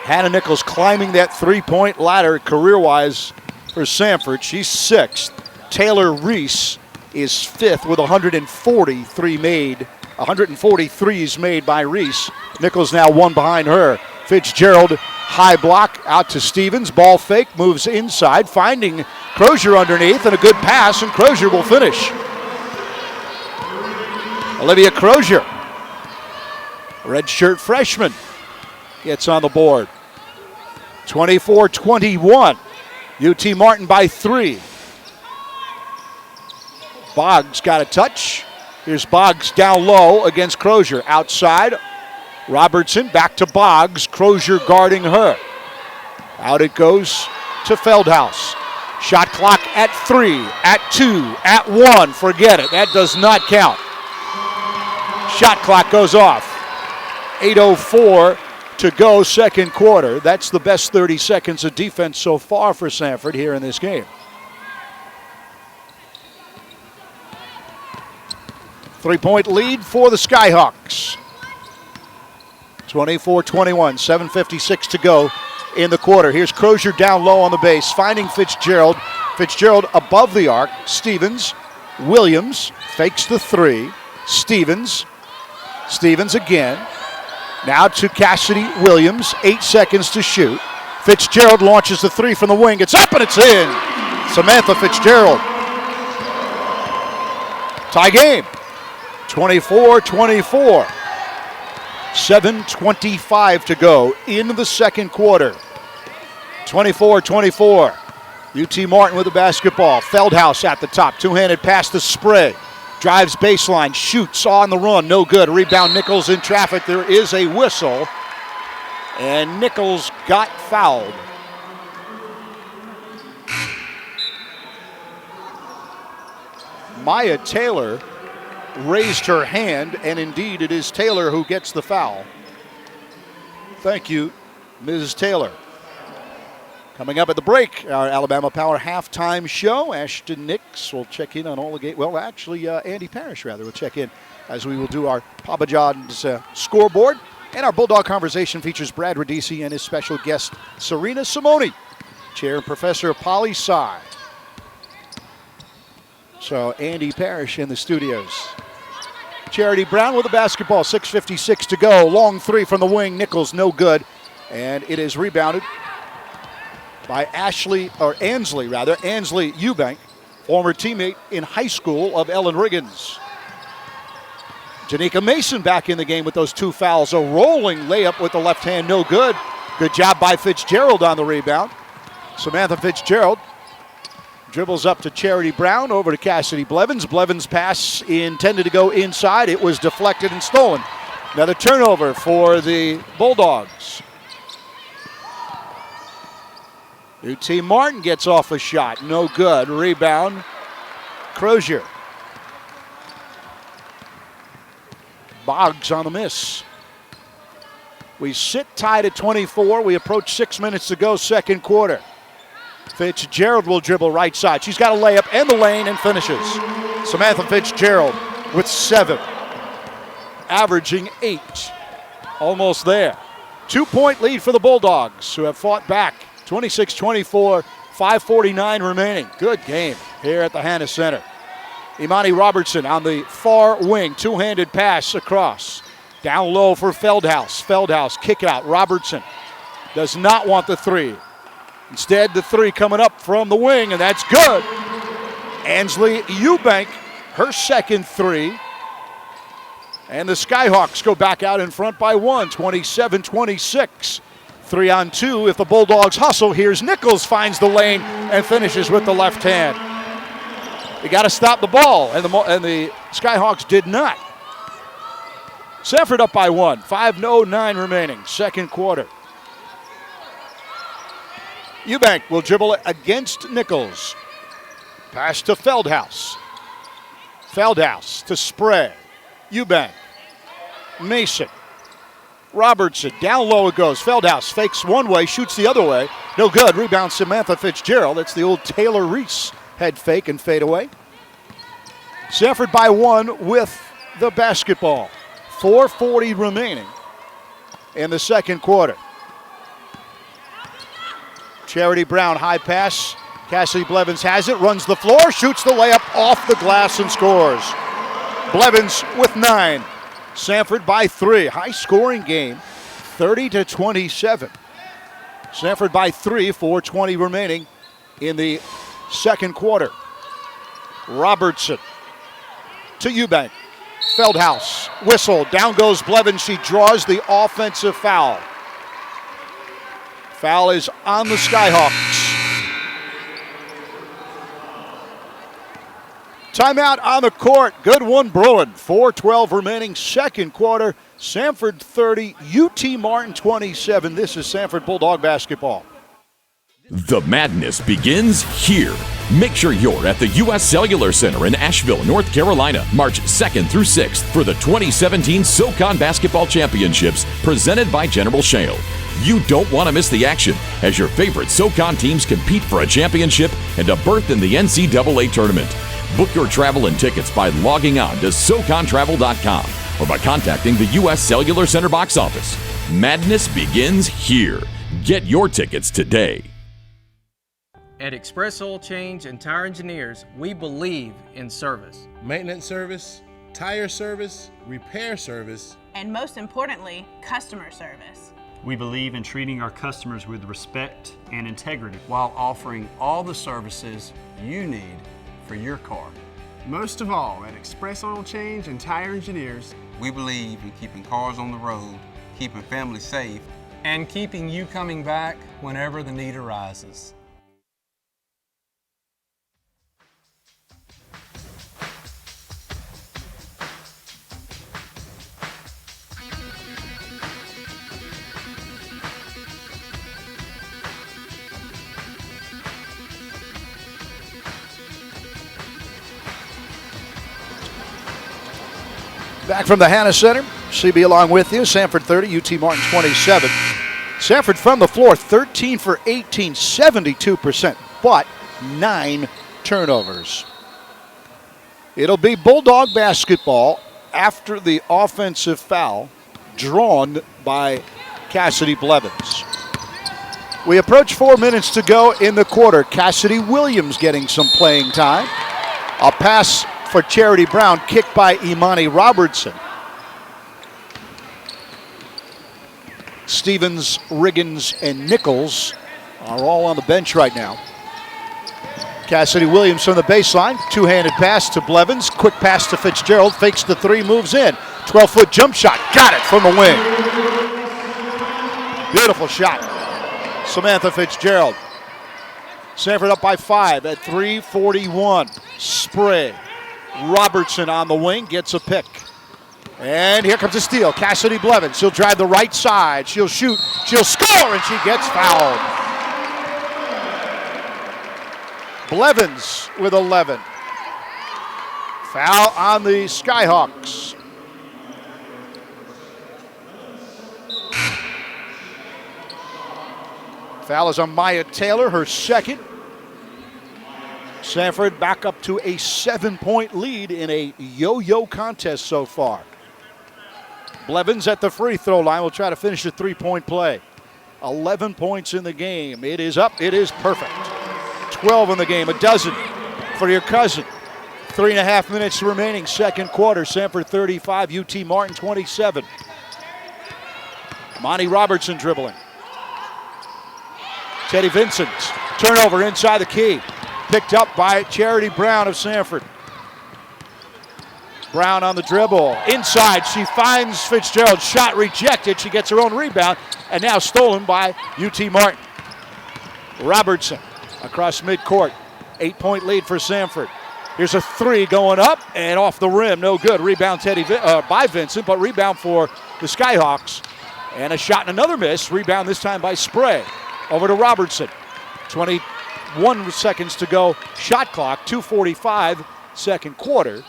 Speaker 3: Hannah Nichols climbing that three-point ladder career-wise for Samford. She's 6th. Taylor Reese is 5th with 143 made. 143s made by Reese. Nichols now 1 behind her. Fitzgerald, high block out to Stevens. Ball fake, moves inside, finding Crozier underneath, and a good pass, and Crozier will finish. Olivia Crozier, redshirt freshman, gets on the board. 24-21. UT Martin by 3. Boggs got a touch. Here's Boggs down low against Crozier. Outside, Robertson back to Boggs. Crozier guarding her. Out it goes to Feldhaus. Shot clock at 3, at 2, at 1. Forget it. That does not count. Shot clock goes off. 8:04 to go, second quarter. That's the best 30 seconds of defense so far for Samford here in this game. 3-point lead for the Skyhawks. 24-21, 7:56 to go in the quarter. Here's Crozier down low on the base, finding Fitzgerald. Fitzgerald above the arc. Stevens, Williams, fakes the 3. Stevens again. Now to Cassidy Williams, 8 seconds to shoot. Fitzgerald launches the 3 from the wing. It's up and it's in. Samantha Fitzgerald. Tie game, 24-24. 7:25 to go in the second quarter. 24-24. UT Martin with the basketball. Feldhaus at the top. Two-handed pass to Spray. Drives baseline. Shoots on the run. No good. Rebound Nichols in traffic. There is a whistle. And Nichols got fouled. Maya Taylor raised her hand, and indeed it is Taylor who gets the foul. Thank you, Ms. Taylor. Coming up at the break, our Alabama Power halftime show. Ashton Nix will check in on all the games. Well, actually, Andy Parrish, rather, will check in as we will do our Papa John's scoreboard. And our Bulldog Conversation features Brad Radici and his special guest, Serena Simone, Chair and Professor of Poli-Sci. So, Andy Parrish in the studios. Charity Brown with the basketball, 6:56 to go. Long 3 from the wing. Nichols, no good. And it is rebounded by Ansley Eubank, former teammate in high school of Ellen Riggins. Janika Mason back in the game with those 2 fouls. A rolling layup with the left hand, no good. Good job by Fitzgerald on the rebound. Samantha Fitzgerald dribbles up to Charity Brown, over to Cassidy Blevins. Blevins' pass intended to go inside. It was deflected and stolen. Another turnover for the Bulldogs. UT Martin gets off a shot. No good. Rebound, Crozier. Boggs on the miss. We sit tied at 24. We approach 6 minutes to go, second quarter. Fitzgerald will dribble right side. She's got a layup and the lane and finishes. Samantha Fitzgerald with 7. Averaging 8. Almost there. 2-point lead for the Bulldogs, who have fought back. 26-24, 5:49 remaining. Good game here at the Hannah Center. Imani Robertson on the far wing. Two-handed pass across. Down low for Feldhaus. Feldhaus kick out. Robertson does not want the three. Instead, the three coming up from the wing, and that's good. Ansley Eubank, her second three. And the Skyhawks go back out in front by one, 27-26. 3-on-2 if the Bulldogs hustle. Here's Nichols, finds the lane and finishes with the left hand. You got to stop the ball, and the Skyhawks did not. Samford up by one, 5:09 remaining, second quarter. Eubank will dribble it against Nichols. Pass to Feldhaus. Feldhaus to Spray. Eubank. Mason. Robertson. Down low it goes. Feldhaus fakes one way, shoots the other way. No good. Rebound Samantha Fitzgerald. That's the old Taylor Reese head fake and fade away. Samford by one with the basketball. 4:40 remaining in the second quarter. Charity Brown, high pass. Cassidy Blevins has it, runs the floor, shoots the layup off the glass and scores. Blevins with 9. Samford by 3. High scoring game, 30-27. Samford by 3, 4:20 remaining in the second quarter. Robertson to Eubank. Feldhaus, whistle, down goes Blevins. She draws the offensive foul. Foul is on the Skyhawks. Timeout on the court. Good one, Bruin. 4:12 remaining, second quarter. Samford 30, UT Martin 27. This is Samford Bulldog basketball.
Speaker 6: The madness begins here. Make sure you're at the U.S. Cellular Center in Asheville, North Carolina, March 2nd through 6th for the 2017 SoCon Basketball Championships presented by General Shale. You don't want to miss the action as your favorite SoCon teams compete for a championship and a berth in the NCAA tournament. Book your travel and tickets by logging on to SoConTravel.com or by contacting the U.S. Cellular Center box office. Madness begins here. Get your tickets today.
Speaker 8: At Express Oil Change and Tire Engineers, we believe in service.
Speaker 9: Maintenance service, tire service, repair service,
Speaker 10: and most importantly, customer service.
Speaker 11: We believe in treating our customers with respect and integrity while offering all the services you need for your car.
Speaker 9: Most of all, at Express Oil Change and Tire Engineers,
Speaker 12: we believe in keeping cars on the road, keeping families safe,
Speaker 8: and keeping you coming back whenever the need arises.
Speaker 3: Back from the Hannah Center, CB along with you. Samford 30, UT Martin 27. Samford from the floor, 13 for 18, 72%, but 9 turnovers. It'll be Bulldog basketball after the offensive foul drawn by Cassidy Blevins. We approach 4 minutes to go in the quarter. Cassidy Williams getting some playing time. A pass for Charity Brown, kicked by Imani Robertson. Stevens, Riggins, and Nichols are all on the bench right now. Cassidy Williams from the baseline, two-handed pass to Blevins, quick pass to Fitzgerald, fakes the three, moves in. 12-foot jump shot, got it from the wing. Beautiful shot. Samantha Fitzgerald. Samford up by 5 at 3:41. Spray. Robertson on the wing, gets a pick. And here comes a steal. Cassidy Blevins. She'll drive the right side. She'll shoot. She'll score, and she gets fouled. Blevins with 11. Foul on the Skyhawks. Foul is on Maya Taylor, her second. Samford back up to a 7-point lead in a yo-yo contest so far. Blevins at the free throw line will try to finish a three-point play. 11 points in the game. It is up. It is perfect. 12 in the game. A dozen for your cousin. 3.5 minutes remaining, second quarter. Samford 35, UT Martin 27. Monty Robertson dribbling. Teddy Vincent, turnover inside the key. Picked up by Charity Brown of Samford. Brown on the dribble. Inside, she finds Fitzgerald. Shot rejected. She gets her own rebound, and now stolen by UT Martin. Robertson across midcourt. 8-point lead for Samford. Here's a three going up and off the rim. No good. Rebound by Vincent, but rebound for the Skyhawks. And a shot and another miss. Rebound this time by Spray. Over to Robertson. 21 seconds to go. Shot clock. 2:45 second quarter.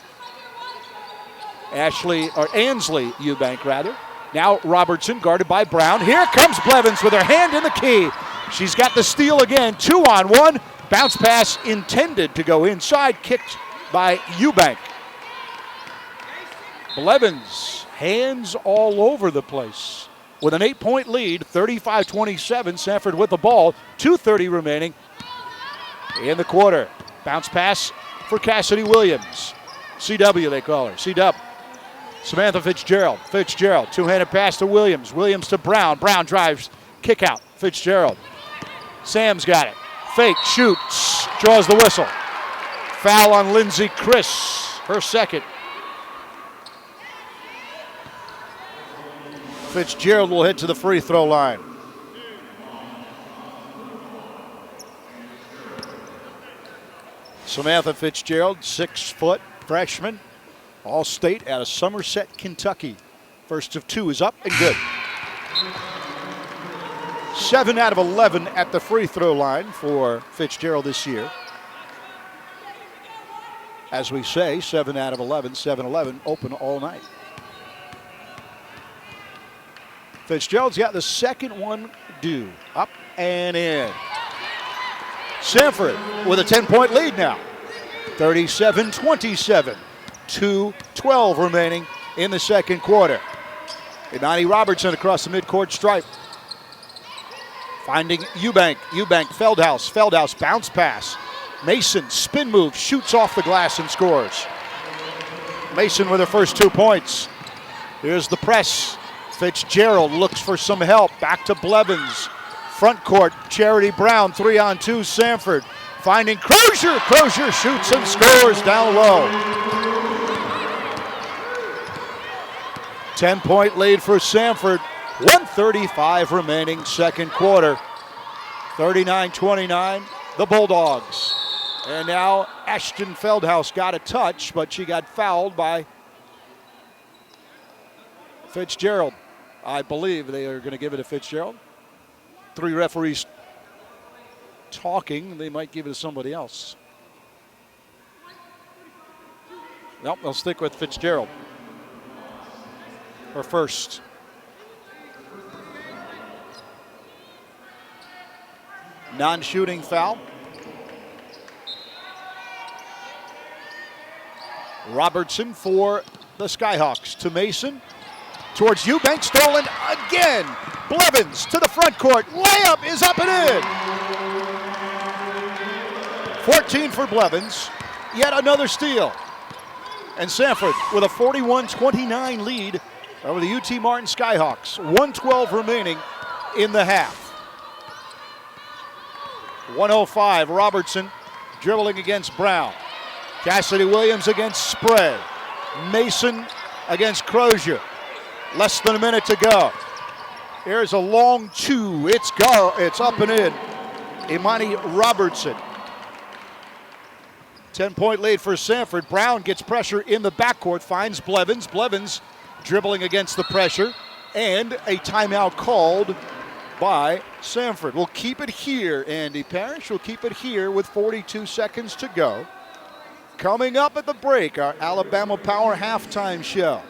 Speaker 3: Ansley Eubank rather. Now Robertson guarded by Brown. Here comes Blevins with her hand in the key. She's got the steal again. 2-on-1. Bounce pass intended to go inside. Kicked by Eubank. Blevins, hands all over the place. With an 8-point lead, 35-27, Samford with the ball. 2:30 remaining in the quarter. Bounce pass for Cassidy Williams. CW they call her, C-Dub. Samantha Fitzgerald. Fitzgerald, two-handed pass to Williams. Williams to Brown. Brown drives, kick out. Fitzgerald. Sam's got it. Fake, shoots, draws the whistle. Foul on Lindsey Chris, her second. Fitzgerald will head to the free throw line. Samantha Fitzgerald, 6-foot freshman, All-State out of Somerset, Kentucky. First of two is up and good. 7 out of 11 at the free throw line for Fitzgerald this year. As we say, 7 out of 11, 7-11, open all night. Fitzgerald's got the second one due. Up and in. Samford with a 10-point lead now. 37-27. 2:12 remaining in the second quarter. Imani Robertson across the midcourt stripe. Finding Eubank. Eubank, Feldhaus. Feldhaus, bounce pass. Mason, spin move, shoots off the glass and scores. Mason with her first 2 points. Here's the press. Fitzgerald looks for some help. Back to Blevins. Front court, Charity Brown, 3-on-2, Samford. Finding Crozier. Crozier shoots and scores down low. 10-point lead for Samford. 1:35 remaining, second quarter. 39-29, the Bulldogs. And now Ashton Feldhaus got a touch, but she got fouled by Fitzgerald. I believe they are going to give it to Fitzgerald. 3 referees talking. They might give it to somebody else. Nope, they'll stick with Fitzgerald. Her first. Non-shooting foul. Robertson for the Skyhawks. To Mason. Towards Eubank. Stolen again. Blevins to the front court. Layup is up and in. 14 for Blevins. Yet another steal. And Samford with a 41-29 lead over the UT Martin Skyhawks. 1:12 remaining in the half. 105, Robertson dribbling against Brown. Cassidy Williams against Spray. Mason against Crozier. Less than a minute to go. Here's a long two. It's up and in. Imani Robertson. 10-point lead for Samford. Brown gets pressure in the backcourt, finds Blevins. Blevins dribbling against the pressure, and a timeout called by Samford. We'll keep it here, Andy Parrish. We'll keep it here with 42 seconds to go. Coming up at the break, our Alabama Power halftime show.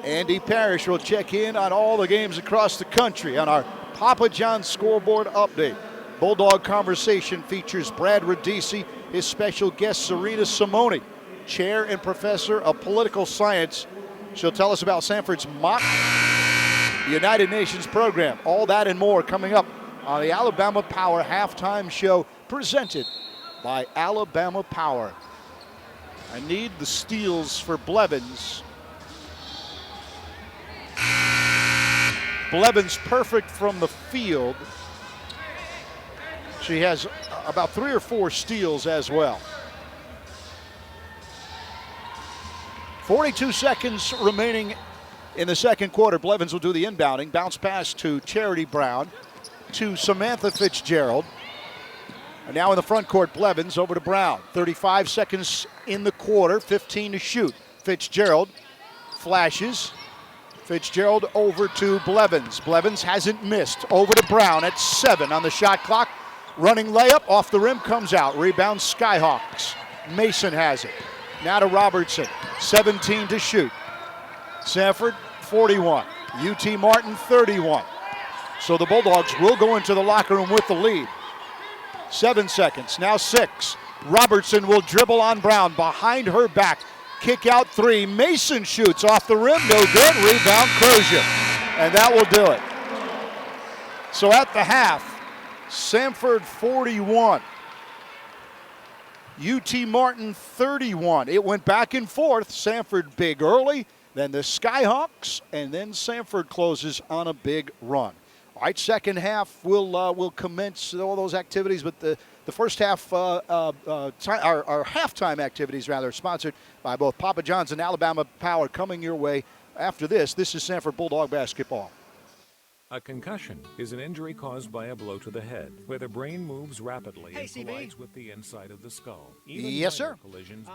Speaker 3: Andy Parrish will check in on all the games across the country on our Papa John's scoreboard update. Bulldog Conversation features Brad Radici, his special guest Serena Simone, chair and professor of political science. She'll tell us about Samford's mock United Nations program. All that and more coming up on the Alabama Power halftime show presented by Alabama Power. I need the steals for Blevins. Blevins perfect from the field. She has about 3 or 4 steals as well. 42 seconds remaining in the second quarter. Blevins will do the inbounding. Bounce pass to Charity Brown, to Samantha Fitzgerald. And now in the front court, Blevins over to Brown. 35 seconds in the quarter, 15 to shoot. Fitzgerald flashes. Fitzgerald over to Blevins. Blevins hasn't missed. Over to Brown at 7 on the shot clock. Running layup, off the rim, comes out. Rebound, Skyhawks. Mason has it. Now to Robertson, 17 to shoot. Samford, 41. UT Martin, 31. So the Bulldogs will go into the locker room with the lead. 7 seconds, now 6. Robertson will dribble on Brown, behind her back. Kick out 3, Mason shoots off the rim, no good. Rebound, Crozier. And that will do it. So at the half, Samford 41. UT Martin 31. It went back and forth. Samford big early, then the Skyhawks, and then Samford closes on a big run. All right, second half will commence all those activities, but the first half, our halftime activities rather, sponsored by both Papa John's and Alabama Power, coming your way after this. This is Samford Bulldog basketball.
Speaker 13: A concussion is an injury caused by a blow to the head, where the brain moves rapidly and collides with the inside of the skull. Even
Speaker 3: yes, sir.
Speaker 13: Collisions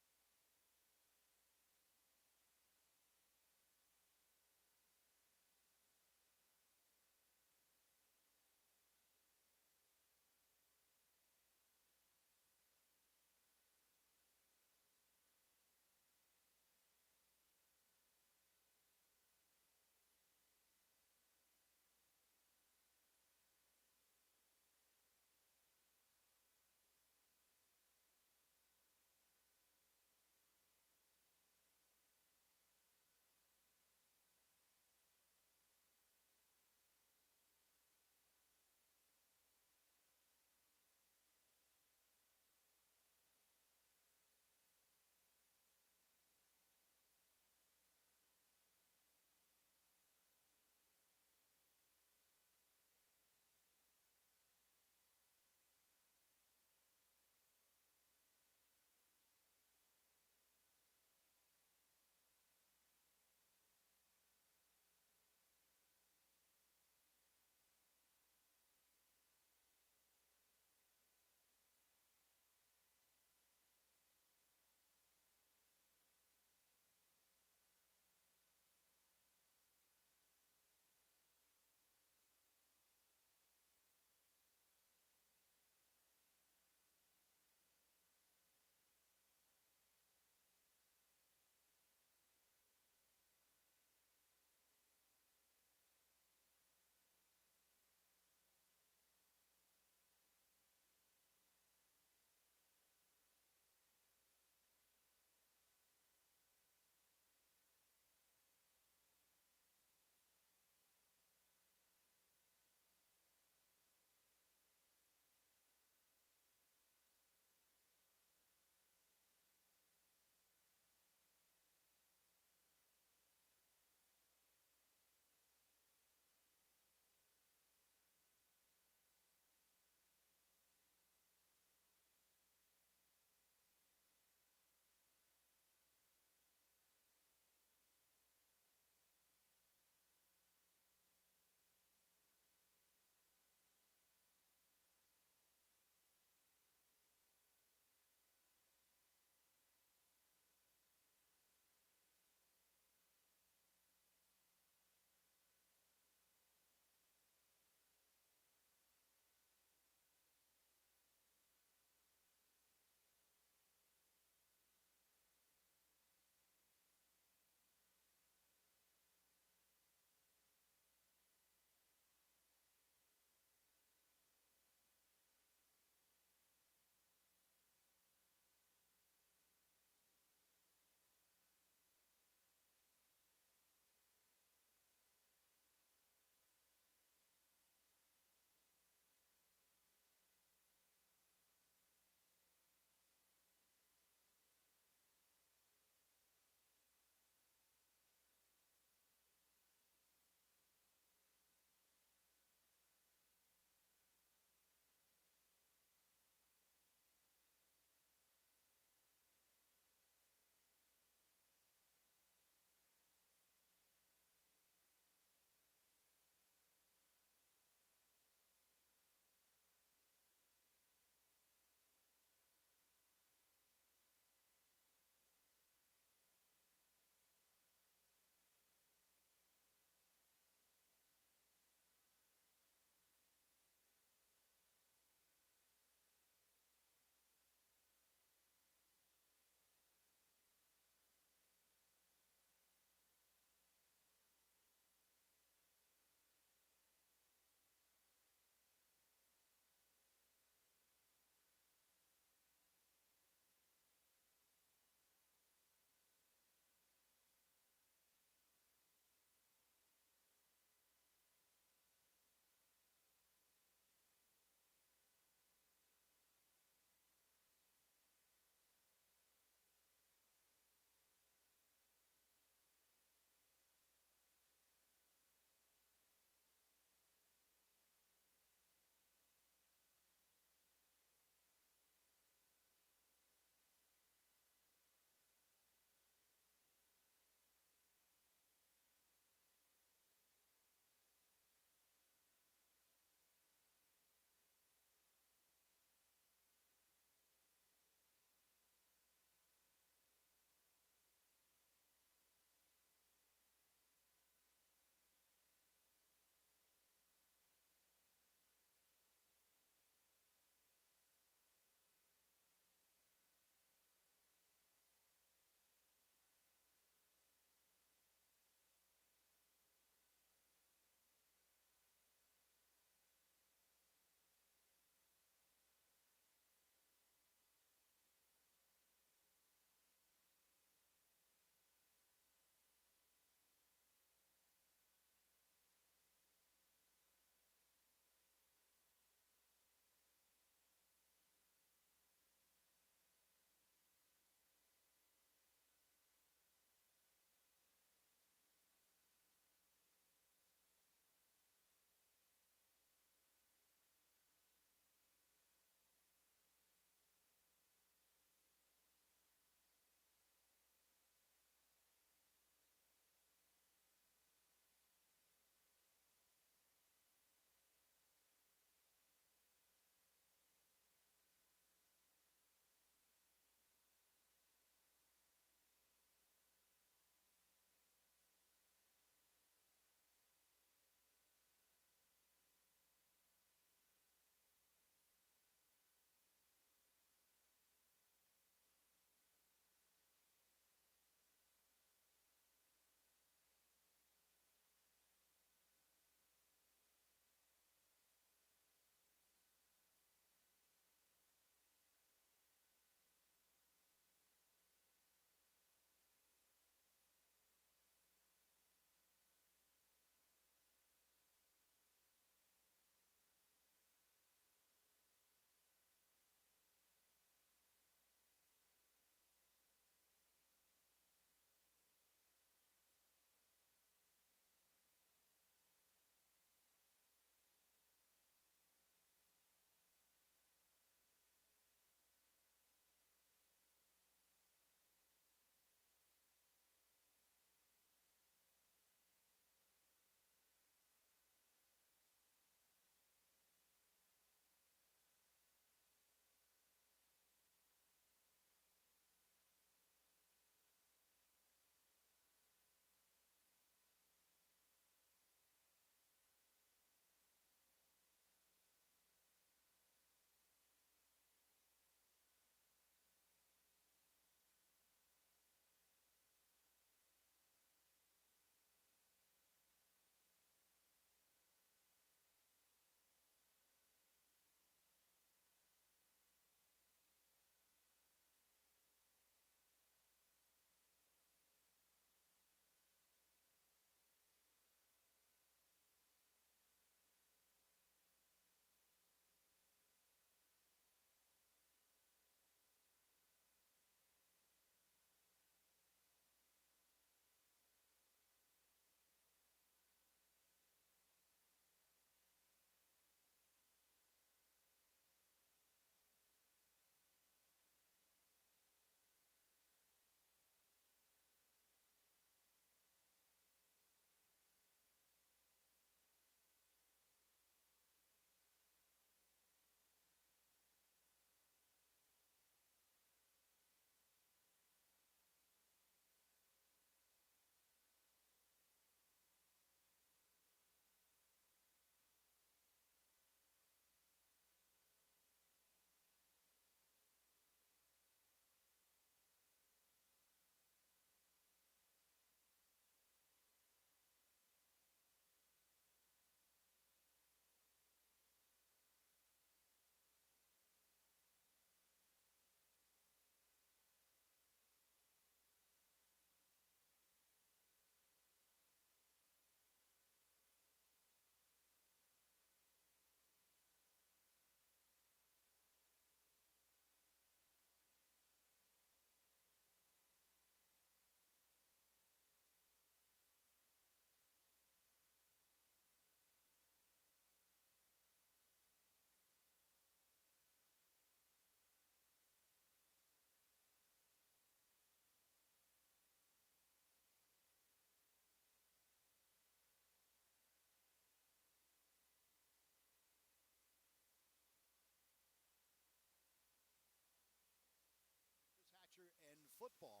Speaker 3: football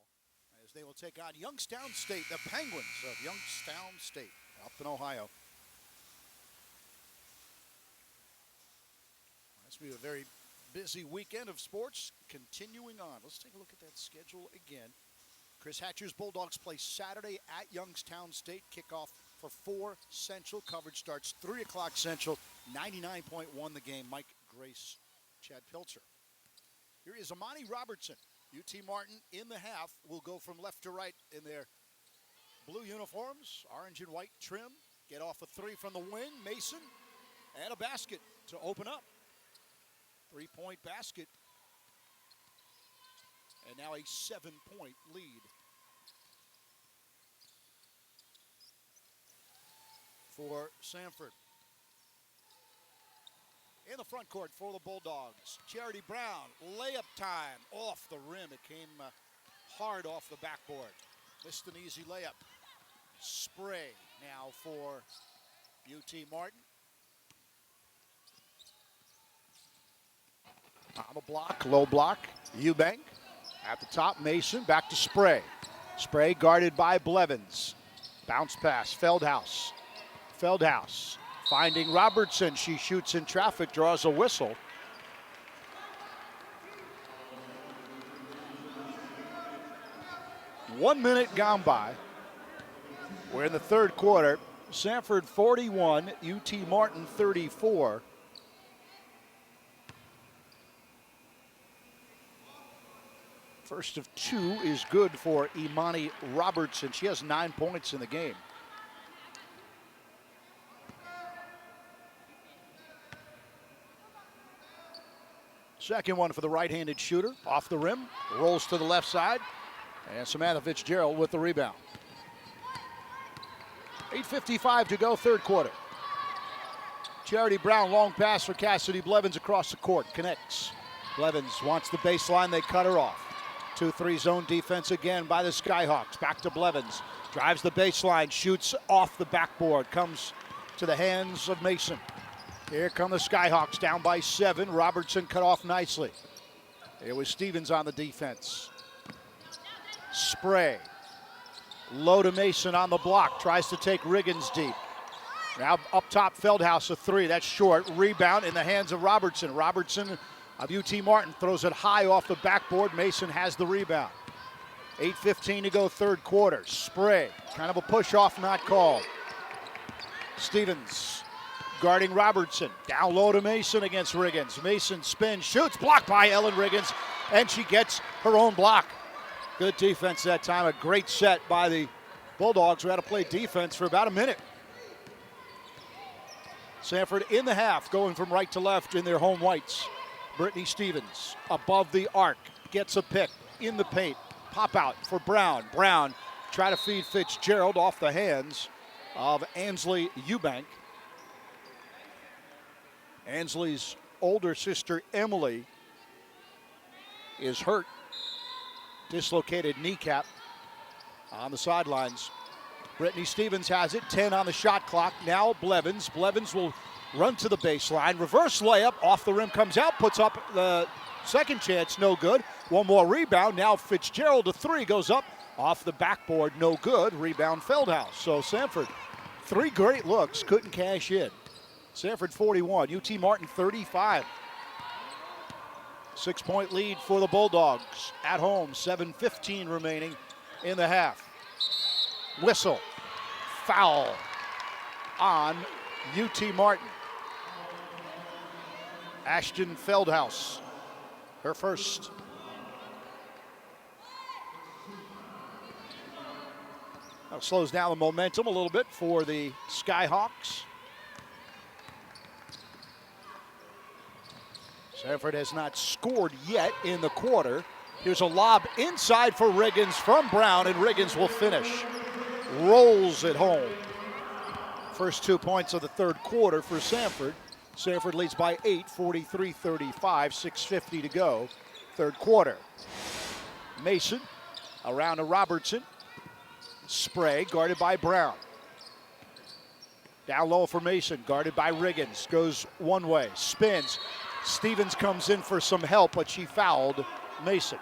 Speaker 3: as they will take on Youngstown State, the Penguins of Youngstown State up in Ohio. This will be a very busy weekend of sports continuing on. Let's take a look at that schedule again. Chris Hatcher's Bulldogs play Saturday at Youngstown State. Kickoff for 4 Central. Coverage starts 3 o'clock Central. 99.1 the game. Mike Grace, Chad Pilcher. Here is Amani Robertson. UT Martin in the half will go from left to right in their blue uniforms. Orange and white trim. Get off a 3 from the wing. Mason. And a basket to open up. 3-point basket. And now a 7-point lead for Samford. In the front court for the Bulldogs, Charity Brown, layup time off the rim. It came hard off the backboard. Missed an easy layup. Spray now for UT Martin. On the block, low block, Eubank. At the top, Mason, back to Spray. Spray guarded by Blevins. Bounce pass, Feldhaus. Feldhaus finding Robertson. She shoots in traffic, draws a whistle. One minute gone by. We're in the third quarter. Samford 41, UT Martin 34. First of 2 is good for Imani Robertson. She has 9 points in the game. Second one for the right-handed shooter. Off the rim, rolls to the left side. And Samantha Fitzgerald with the rebound. 8:55 to go, third quarter. Charity Brown, long pass for Cassidy Blevins across the court. Connects. Blevins wants the baseline, they cut her off. 2-3 zone defense again by the Skyhawks. Back to Blevins. Drives the baseline, shoots off the backboard. Comes to the hands of Mason. Here come the Skyhawks down by 7. Robertson cut off nicely. It was Stevens on the defense. Spray. Low to Mason on the block. Tries to take Riggins deep. Now up top, Feldhaus a 3. That's short. Rebound in the hands of Robertson. Robertson of UT Martin throws it high off the backboard. Mason has the rebound. 8:15 to go, third quarter. Spray, kind of a push-off, not called. Stevens guarding Robertson. Down low to Mason against Riggins. Mason spins, shoots, blocked by Ellen Riggins, and she gets her own block. Good defense that time. A great set by the Bulldogs, who had to play defense for about a minute. Samford in the half, going from right to left in their home whites. Brittany Stevens above the arc, gets a pick in the paint. Pop out for Brown. Brown try to feed Fitzgerald off the hands of Ansley Eubank. Ansley's older sister Emily is hurt. Dislocated kneecap on the sidelines. Brittany Stevens has it, 10 on the shot clock. Now Blevins. Blevins will run to the baseline. Reverse layup, off the rim, comes out, puts up the second chance, no good. One more rebound. Now Fitzgerald, a 3, goes up, off the backboard, no good. Rebound Feldhaus. So Samford, 3 great looks, couldn't cash in. Samford 41, UT Martin 35. 6-point lead for the Bulldogs at home. 7:15 remaining in the half. Whistle. Foul on UT Martin. Ashton Feldhaus, her first. That slows down the momentum a little bit for the Skyhawks. Samford has not scored yet in the quarter. Here's a lob inside for Riggins from Brown, and Riggins will finish. Rolls it home. First 2 points of the third quarter for Samford. Samford leads by 8, 43-35, 6:50 to go. Third quarter. Mason around to Robertson. Spray guarded by Brown. Down low for Mason, guarded by Riggins. Goes one way, spins. Stevens comes in for some help, but she fouled Mason.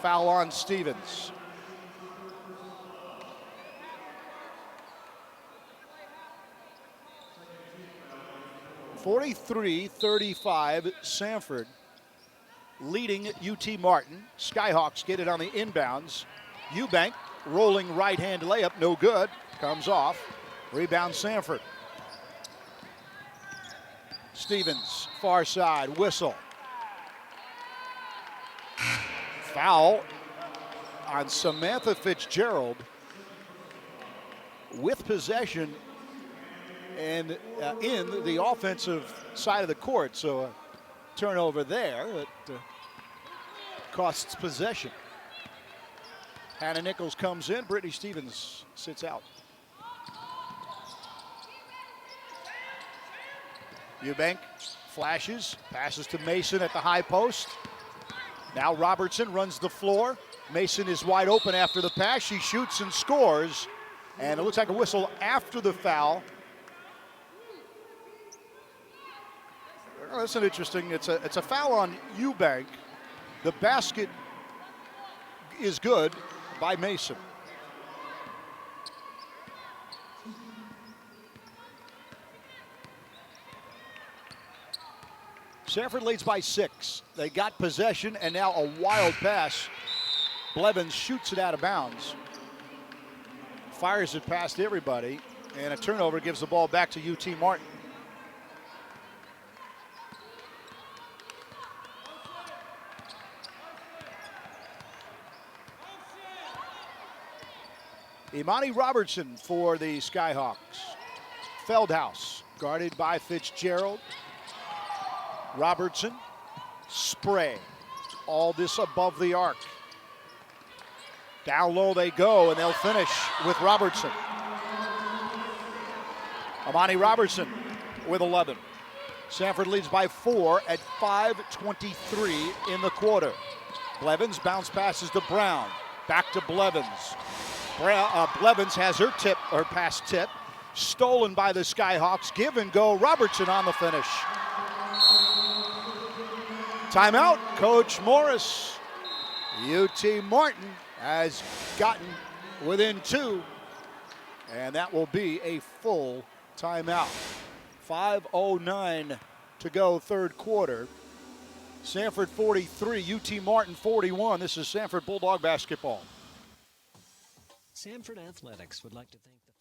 Speaker 3: Foul on Stevens. (43-35), Samford leading UT Martin. Skyhawks get it on the inbounds. Eubank rolling right-hand layup, no good. Comes off. Rebound Samford. Stevens, far side, whistle. Foul on Samantha Fitzgerald with possession and in the offensive side of the court. So a turnover there that costs possession. Hannah Nichols comes in. Brittany Stevens sits out. Eubank flashes, passes to Mason at the high post. Now Robertson runs the floor. Mason is wide open after the pass. She shoots and scores. And it looks like a whistle after the foul. Oh, that's an interesting, it's a foul on Eubank. The basket is good by Mason. Samford leads by 6. They got possession, and now a wild pass. Blevins shoots it out of bounds. Fires it past everybody, and a turnover gives the ball back to UT Martin. Imani Robertson for the Skyhawks. Feldhaus guarded by Fitzgerald. Robertson, spray. All this above the arc. Down low they go, and they'll finish with Robertson. Imani Robertson with 11. Samford leads by 4 at 5:23 in the quarter. Blevins bounce passes to Brown. Back to Blevins. Blevins has her pass tip. Stolen by the Skyhawks. Give and go. Robertson on the finish. Timeout, Coach Morris. UT Martin has gotten within 2, and that will be a full timeout. 5:09 to go, third quarter. Samford 43, UT Martin 41. This is Samford Bulldog basketball.
Speaker 14: Samford Athletics would like to thank the following.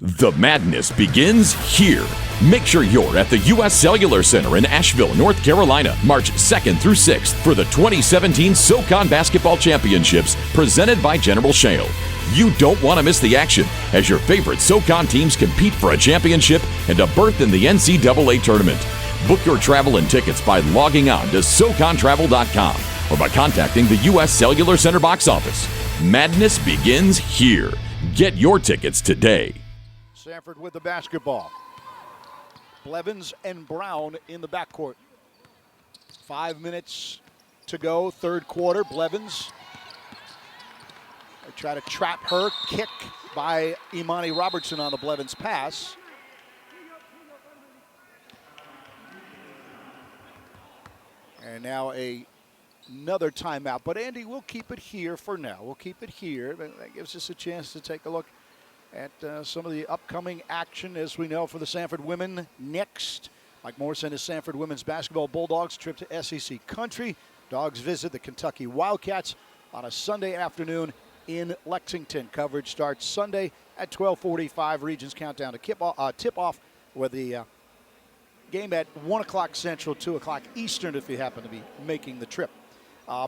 Speaker 6: The madness begins here. Make sure you're at the U.S. Cellular Center in Asheville, North Carolina, March 2nd through 6th for the 2017 SoCon Basketball Championships presented by General Shale. You don't want to miss the action as your favorite SoCon teams compete for a championship and a berth in the NCAA tournament. Book your travel and tickets by logging on to SoConTravel.com or by contacting the U.S. Cellular Center box office. Madness begins here. Get your tickets today.
Speaker 3: Samford with the basketball. Blevins and Brown in the backcourt. 5 minutes to go, third quarter. Blevins. They try to trap her. Kick by Imani Robertson on the Blevins pass. And now another timeout. But Andy, we'll keep it here for now. We'll keep it here. That gives us a chance to take a look at some of the upcoming action, as we know, for the Samford women. Next, Mike Moore sent his Samford women's basketball Bulldogs trip to SEC country. Dogs visit the Kentucky Wildcats on a Sunday afternoon in Lexington. Coverage starts Sunday at 12:45. Regions countdown to tip-off with the game at 1 o'clock Central, 2 o'clock Eastern if you happen to be making the trip.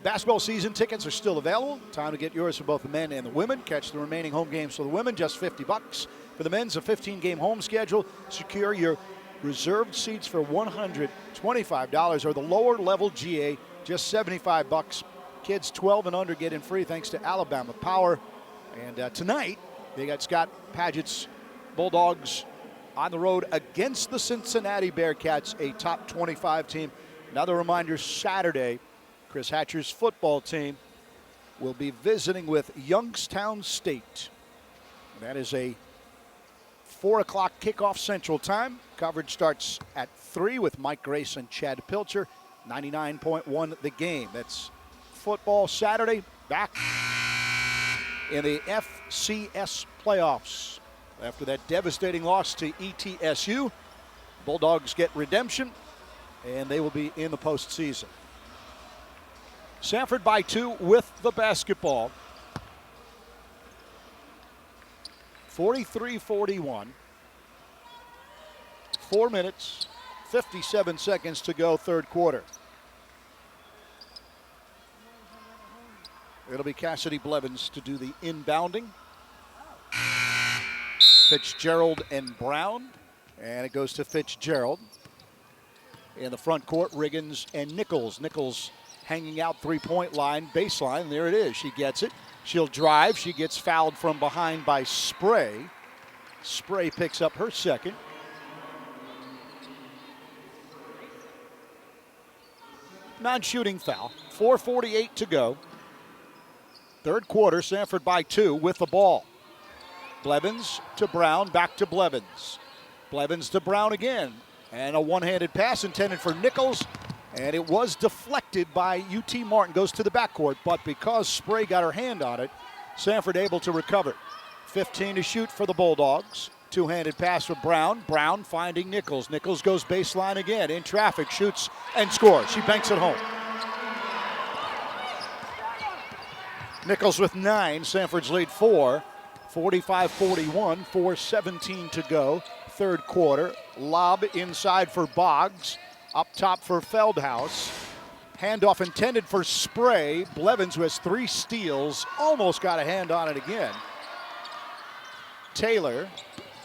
Speaker 3: Basketball season tickets are still available. Time to get yours for both the men and the women. Catch the remaining home games for the women, just $50. For the men's, a 15-game home schedule. Secure your reserved seats for $125, or the lower level GA, just $75. Kids 12 and under get in free thanks to Alabama Power. And tonight, they got Scott Padgett's Bulldogs on the road against the Cincinnati Bearcats, a top 25 team. Another reminder, Saturday, Chris Hatcher's football team will be visiting with Youngstown State. That is a 4 o'clock kickoff Central Time. Coverage starts at 3 with Mike Grace and Chad Pilcher. 99.1 the game. That's football Saturday, back in the FCS playoffs. After that devastating loss to ETSU, Bulldogs get redemption, and they will be in the postseason. Samford by 2 with the basketball. 43-41. 4 minutes, 57 seconds to go, third quarter. It'll be Cassidy Blevins to do the inbounding. Fitzgerald and Brown, and it goes to Fitzgerald. In the front court, Riggins and Nichols. Nichols hanging out three-point line, baseline. There it is. She gets it. She'll drive. She gets fouled from behind by Spray. Spray picks up her second. Non-shooting foul. 4:48 to go. Third quarter, Samford by 2 with the ball. Blevins to Brown, back to Blevins. Blevins to Brown again. And a one-handed pass intended for Nichols. And it was deflected by UT Martin. Goes to the backcourt, but because Spray got her hand on it, Samford able to recover. 15 to shoot for the Bulldogs. Two-handed pass for Brown. Brown finding Nichols. Nichols goes baseline again. In traffic, shoots and scores. She banks it home. Nichols with 9. Samford's lead 4. 45-41. 4:17 to go. Third quarter. Lob inside for Boggs. Up top for Feldhaus. Handoff intended for Spray. Blevins, who has 3 steals, almost got a hand on it again. Taylor.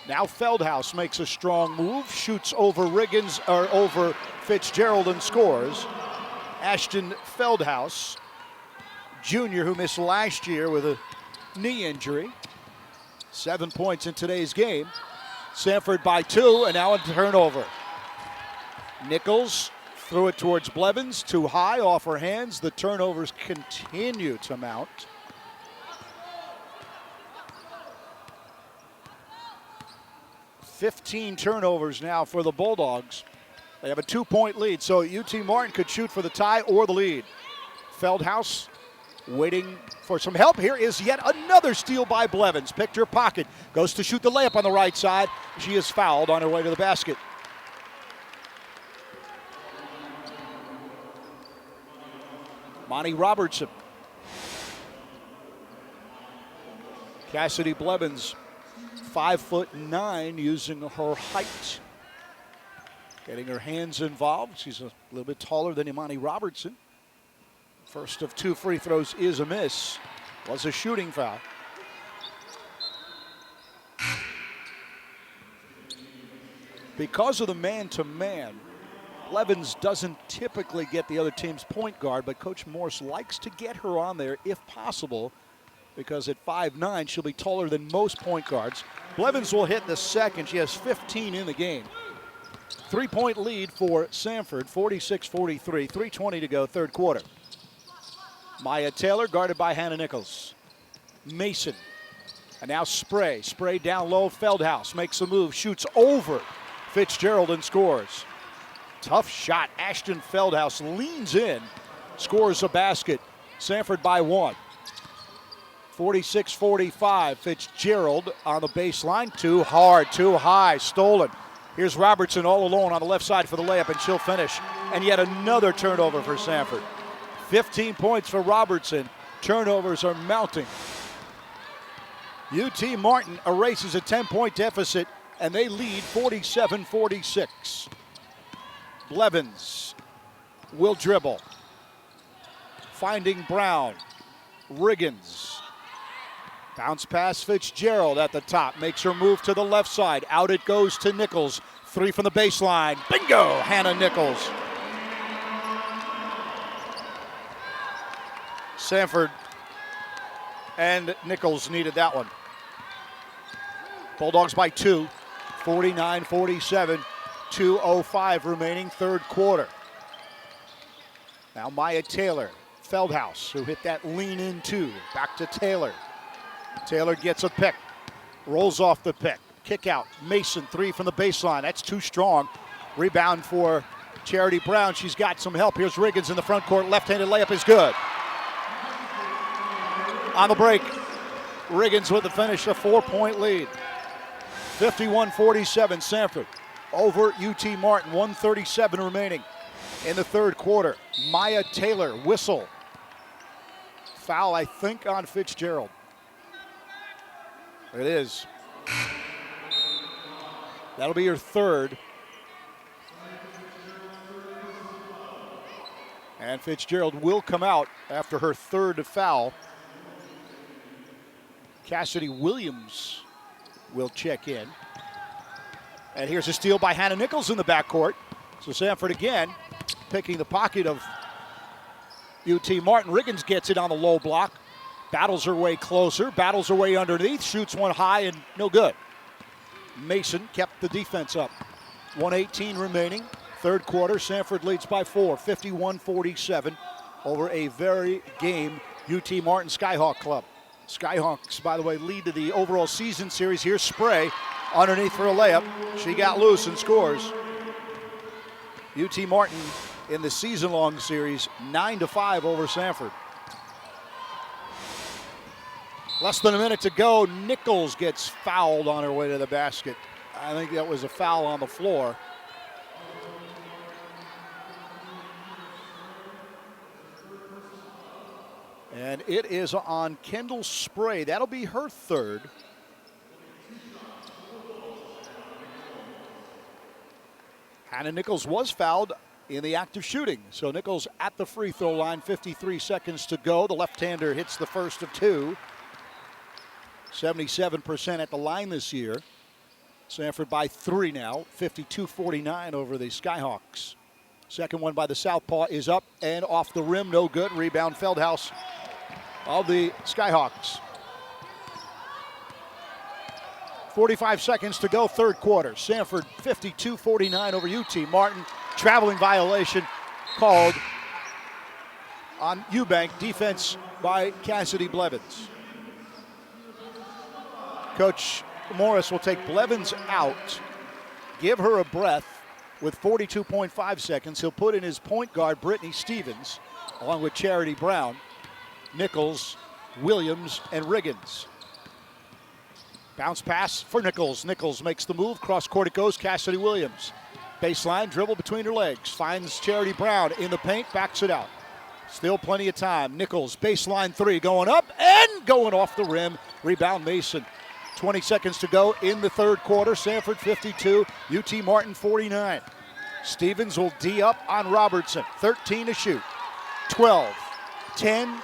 Speaker 3: Now Feldhaus makes a strong move. Shoots over over Fitzgerald and scores. Ashton Feldhaus, junior, who missed last year with a knee injury. 7 points in today's game. Samford by 2, and now a turnover. Nichols threw it towards Blevins, too high, off her hands. The turnovers continue to mount. $15 turnovers now for the Bulldogs. They have a 2-point lead, so UT Martin could shoot for the tie or the lead. Feldhaus waiting for some help. Here is yet another steal by Blevins. Picked her pocket. Goes to shoot the layup on the right side. She is fouled on her way to the basket. Monty Robertson. Cassidy Blevins, 5'9", using her height. Getting her hands involved. She's a little bit taller than Imani Robertson. First of 2 free throws is a miss. Was a shooting foul. Because of the man-to-man, Blevins doesn't typically get the other team's point guard, but Coach Morse likes to get her on there if possible, because at 5'9", she'll be taller than most point guards. Blevins will hit the second. She has 15 in the game. 3-point lead for Samford, 46-43, 3:20 to go, third quarter. Maya Taylor guarded by Hannah Nichols. Mason, and now Spray. Spray down low, Feldhaus makes a move, shoots over Fitzgerald and scores. Tough shot. Ashton Feldhaus leans in, scores a basket. Samford by 1. 46-45. Fitzgerald on the baseline. Too hard, too high, stolen. Here's Robertson all alone on the left side for the layup, and she'll finish. And yet another turnover for Samford. 15 points for Robertson. Turnovers are mounting. UT Martin erases a 10-point deficit, and they lead 47-46. Blevins will dribble. Finding Brown. Riggins. Bounce pass Fitzgerald at the top. Makes her move to the left side. Out it goes to Nichols. 3 from the baseline. Bingo! Hannah Nichols. Samford and Nichols needed that one. Bulldogs by 2. 49-47. 2:05 remaining, third quarter. Now Maya Taylor. Feldhaus, who hit that lean in 2. Back to Taylor. Taylor gets a pick. Rolls off the pick. Kick out. Mason, 3 from the baseline. That's too strong. Rebound for Charity Brown. She's got some help. Here's Riggins in the front court. Left-handed layup is good. On the break, Riggins with the finish, a 4-point lead. 51-47, Samford over UT Martin. 1:37 remaining in the third quarter. Maya Taylor, whistle. Foul, I think, on Fitzgerald. It is. That'll be your third. And Fitzgerald will come out after her third foul. Cassidy Williams will check in. And here's a steal by Hannah Nichols in the backcourt. So Samford again picking the pocket of UT Martin. Riggins gets it on the low block. Battles her way closer, battles her way underneath, shoots one high and no good. Mason kept the defense up. 1:18 remaining, third quarter. Samford leads by 4, 51-47 over a very game UT Martin Skyhawk club. Skyhawks, by the way, lead to the overall season series. Here's Spray underneath for a layup. She got loose and scores. UT Martin in the season-long series, 9-5 over Samford. Less than a minute to go. Nichols gets fouled on her way to the basket. I think that was a foul on the floor. And it is on Kendall Spray. That'll be her third. Hannah Nichols was fouled in the act of shooting. So Nichols at the free throw line, 53 seconds to go. The left-hander hits the first of 2. 77% at the line this year. Samford by 3 now, 52-49 over the Skyhawks. Second one by the Southpaw is up and off the rim, no good. Rebound Feldhaus of the Skyhawks. 45 seconds to go, third quarter. Samford 52-49 over UT Martin. Traveling violation called on Eubank. Defense by Cassidy Blevins. Coach Morris will take Blevins out, give her a breath with 42.5 seconds. He'll put in his point guard, Brittany Stevens, along with Charity Brown, Nichols, Williams, and Riggins. Bounce pass for Nichols. Nichols makes the move. Cross court it goes. Cassidy Williams. Baseline, dribble between her legs. Finds Charity Brown in the paint, backs it out. Still plenty of time. Nichols, baseline 3, going up and going off the rim. Rebound Mason. 20 seconds to go in the third quarter. Samford 52, UT Martin 49. Stevens will D up on Robertson. 13 to shoot. 12, 10,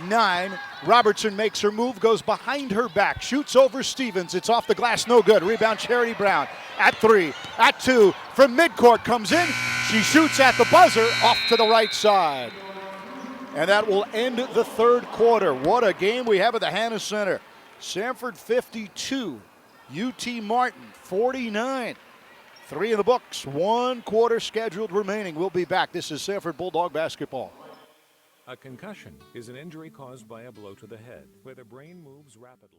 Speaker 3: 9. Robertson makes her move, goes behind her back, shoots over Stevens. It's off the glass, no good. Rebound Charity Brown at 3, at 2. From midcourt comes in. She shoots at the buzzer, off to the right side. And that will end the third quarter. What a game we have at the Hannah Center. Samford 52, UT Martin 49. 3 in the books, 1 quarter scheduled remaining. We'll be back. This is Samford Bulldog basketball.
Speaker 13: A concussion is an injury caused by a blow to the head, where the brain moves rapidly.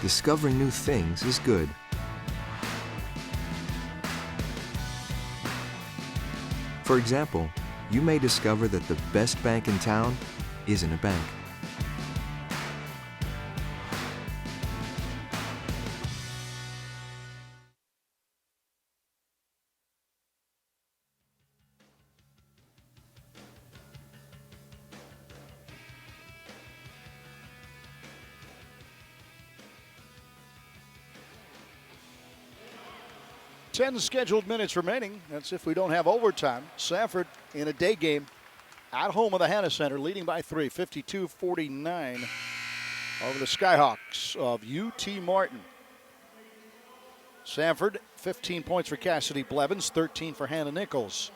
Speaker 15: discovering new things is good. For example, you may discover that the best bank in town isn't a bank.
Speaker 3: Ten scheduled minutes remaining. That's if we don't have overtime. Samford in a day game at home of the Hanna Center, leading by 3, 52-49 over the Skyhawks of UT Martin. Samford, 15 points for Cassidy Blevins, 13 for Hannah Nichols.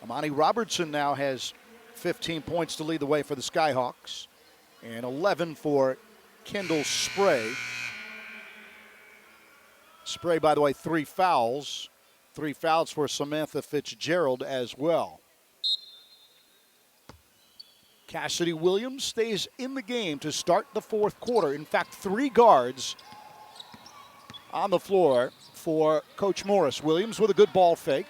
Speaker 3: Amani Robertson now has 15 points to lead the way for the Skyhawks, and 11 for Kendall Spray. Spray, by the way, 3 fouls. 3 fouls for Samantha Fitzgerald as well. Cassidy Williams stays in the game to start the fourth quarter. In fact, 3 guards on the floor for Coach Morris. Williams with a good ball fake.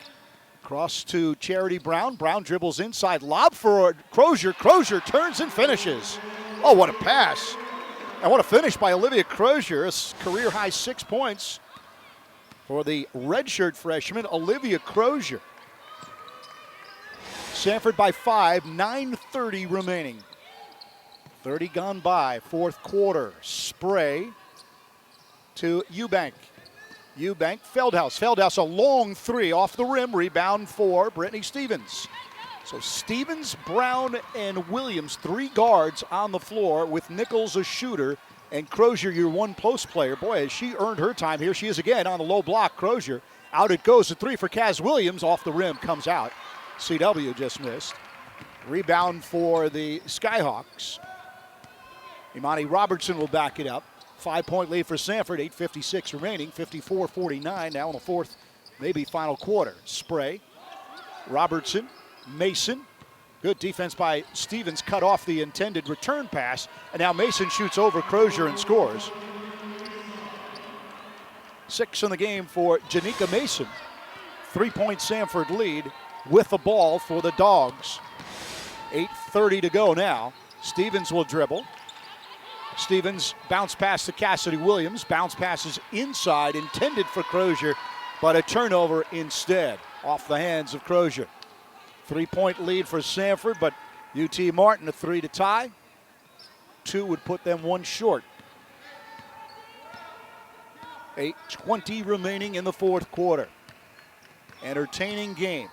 Speaker 3: Cross to Charity Brown. Brown dribbles inside. Lob for Crozier. Crozier turns and finishes. Oh, what a pass. And what a finish by Olivia Crozier. A career-high 6 points for the redshirt freshman, Olivia Crozier. Samford by 5, 9:30 remaining. 30 gone by, fourth quarter. Spray to Eubank. Eubank, Feldhaus. Feldhaus, a long 3 off the rim. Rebound for Brittany Stevens. So Stevens, Brown, and Williams, 3 guards on the floor with Nichols a shooter. And Crozier, your one post player. Boy, has she earned her time here. She is again on the low block. Crozier, out it goes. The 3 for Kaz Williams. Off the rim, comes out. CW just missed. Rebound for the Skyhawks. Imani Robertson will back it up. 5-point lead for Samford. 8:56 remaining. 54-49 now in the fourth, maybe final quarter. Spray, Robertson, Mason. Good defense by Stevens, cut off the intended return pass, and now Mason shoots over Crozier and scores. 6 in the game for Janika Mason. 3-point Samford lead with the ball for the Dogs. 8:30 to go now. Stevens will dribble. Stevens bounce pass to Cassidy Williams. Bounce passes inside, intended for Crozier, but a turnover instead off the hands of Crozier. 3-point lead for Samford, but UT Martin a 3 to tie. 2 would put them 1 short. 8:20 remaining in the fourth quarter. Entertaining game.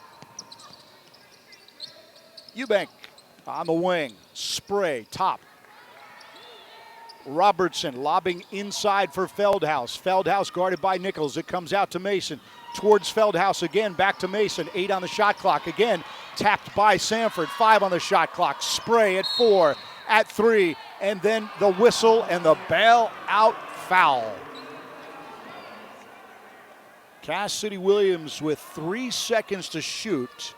Speaker 3: Eubank on the wing. Spray, top. Robertson lobbing inside for Feldhaus. Feldhaus guarded by Nichols. It comes out to Mason. Towards Feldhaus again, back to Mason. 8 on the shot clock. Again, tapped by Samford. 5 on the shot clock. Spray at 4, at 3, and then the whistle and the bail-out foul. Cassidy Williams with 3 seconds to shoot.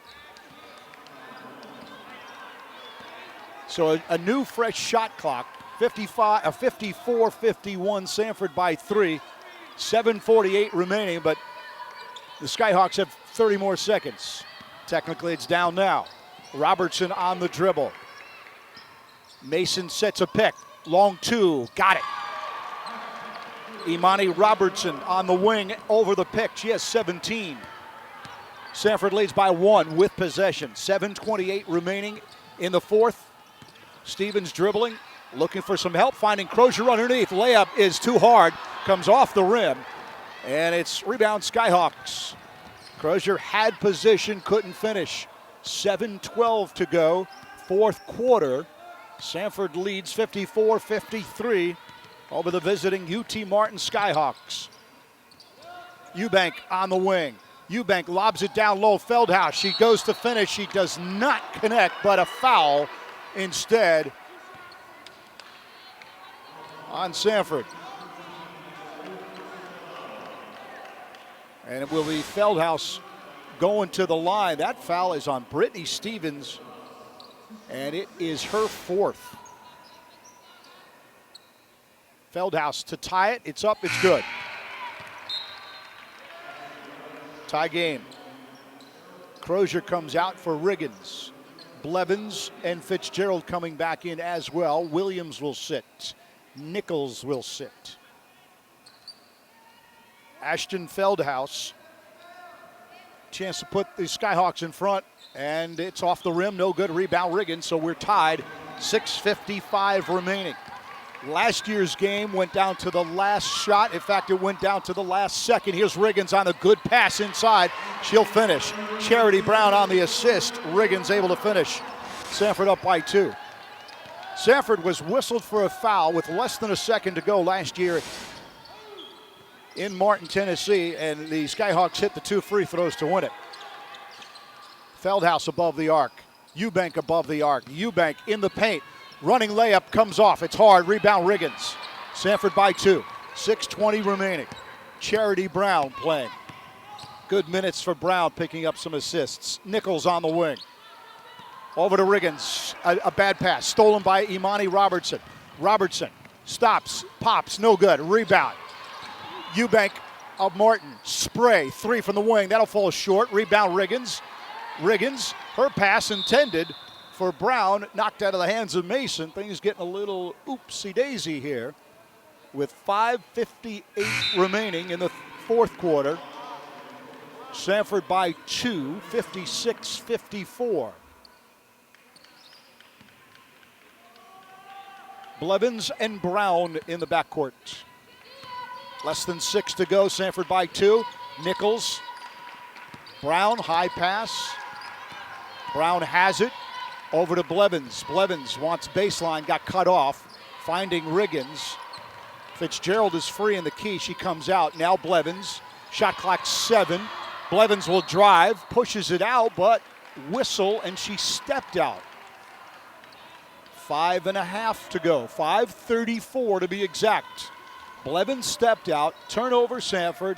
Speaker 3: So a new fresh shot clock. 54-51, Samford by 3. 7:48 remaining, but the Skyhawks have 30 more seconds. Technically, it's down now. Robertson on the dribble. Mason sets a pick. Long 2, got it. Imani Robertson on the wing over the pick. She has 17. Samford leads by 1 with possession. 7:28 remaining in the fourth. Stevens dribbling, looking for some help, finding Crozier underneath. Layup is too hard, comes off the rim, and it's rebound Skyhawks. Crozier had position, couldn't finish. 7:12 to go, fourth quarter. Samford leads 54-53 over the visiting UT Martin Skyhawks. Eubank on the wing. Eubank lobs it down low. Feldhaus, she goes to finish. She does not connect, but a foul instead on Samford. And it will be Feldhaus going to the line. That foul is on Brittany Stevens, and it is her 4th. Feldhaus to tie it. It's up. It's good. Tie game. Crozier comes out for Riggins. Blevins and Fitzgerald coming back in as well. Williams will sit. Nichols will sit. Ashton Feldhaus. Chance to put the Skyhawks in front, and it's off the rim. No good. Rebound Riggins, so we're tied. 6:55 remaining. Last year's game went down to the last shot. In fact, it went down to the last second. Here's Riggins on a good pass inside. She'll finish. Charity Brown on the assist. Riggins able to finish. Samford up by 2. Samford was whistled for a foul with less than a second to go last year in Martin, Tennessee, and the Skyhawks hit the 2 free throws to win it. Feldhaus above the arc. Eubank above the arc. Eubank in the paint. Running layup comes off. It's hard. Rebound Riggins. Samford by 2. 6:20 remaining. Charity Brown playing. Good minutes for Brown, picking up some assists. Nichols on the wing. Over to Riggins. A bad pass. Stolen by Imani Robertson. Robertson stops. Pops. No good. Rebound. Eubank of Martin. Spray. 3 from the wing. That'll fall short. Rebound Riggins. Riggins. Her pass intended for Brown, knocked out of the hands of Mason. Things getting a little oopsie-daisy here with 5:58 remaining in the fourth quarter. Samford by 2, 56-54. Blevins and Brown in the backcourt. Less than 6 to go. Samford by 2. Nichols. Brown, high pass. Brown has it. Over to Blevins. Blevins wants baseline, got cut off. Finding Riggins. Fitzgerald is free in the key. She comes out. Now Blevins. Shot clock 7. Blevins will drive, pushes it out, but whistle, and she stepped out. 5.5 to go. 5:34 to be exact. Blevins stepped out. Turnover Samford.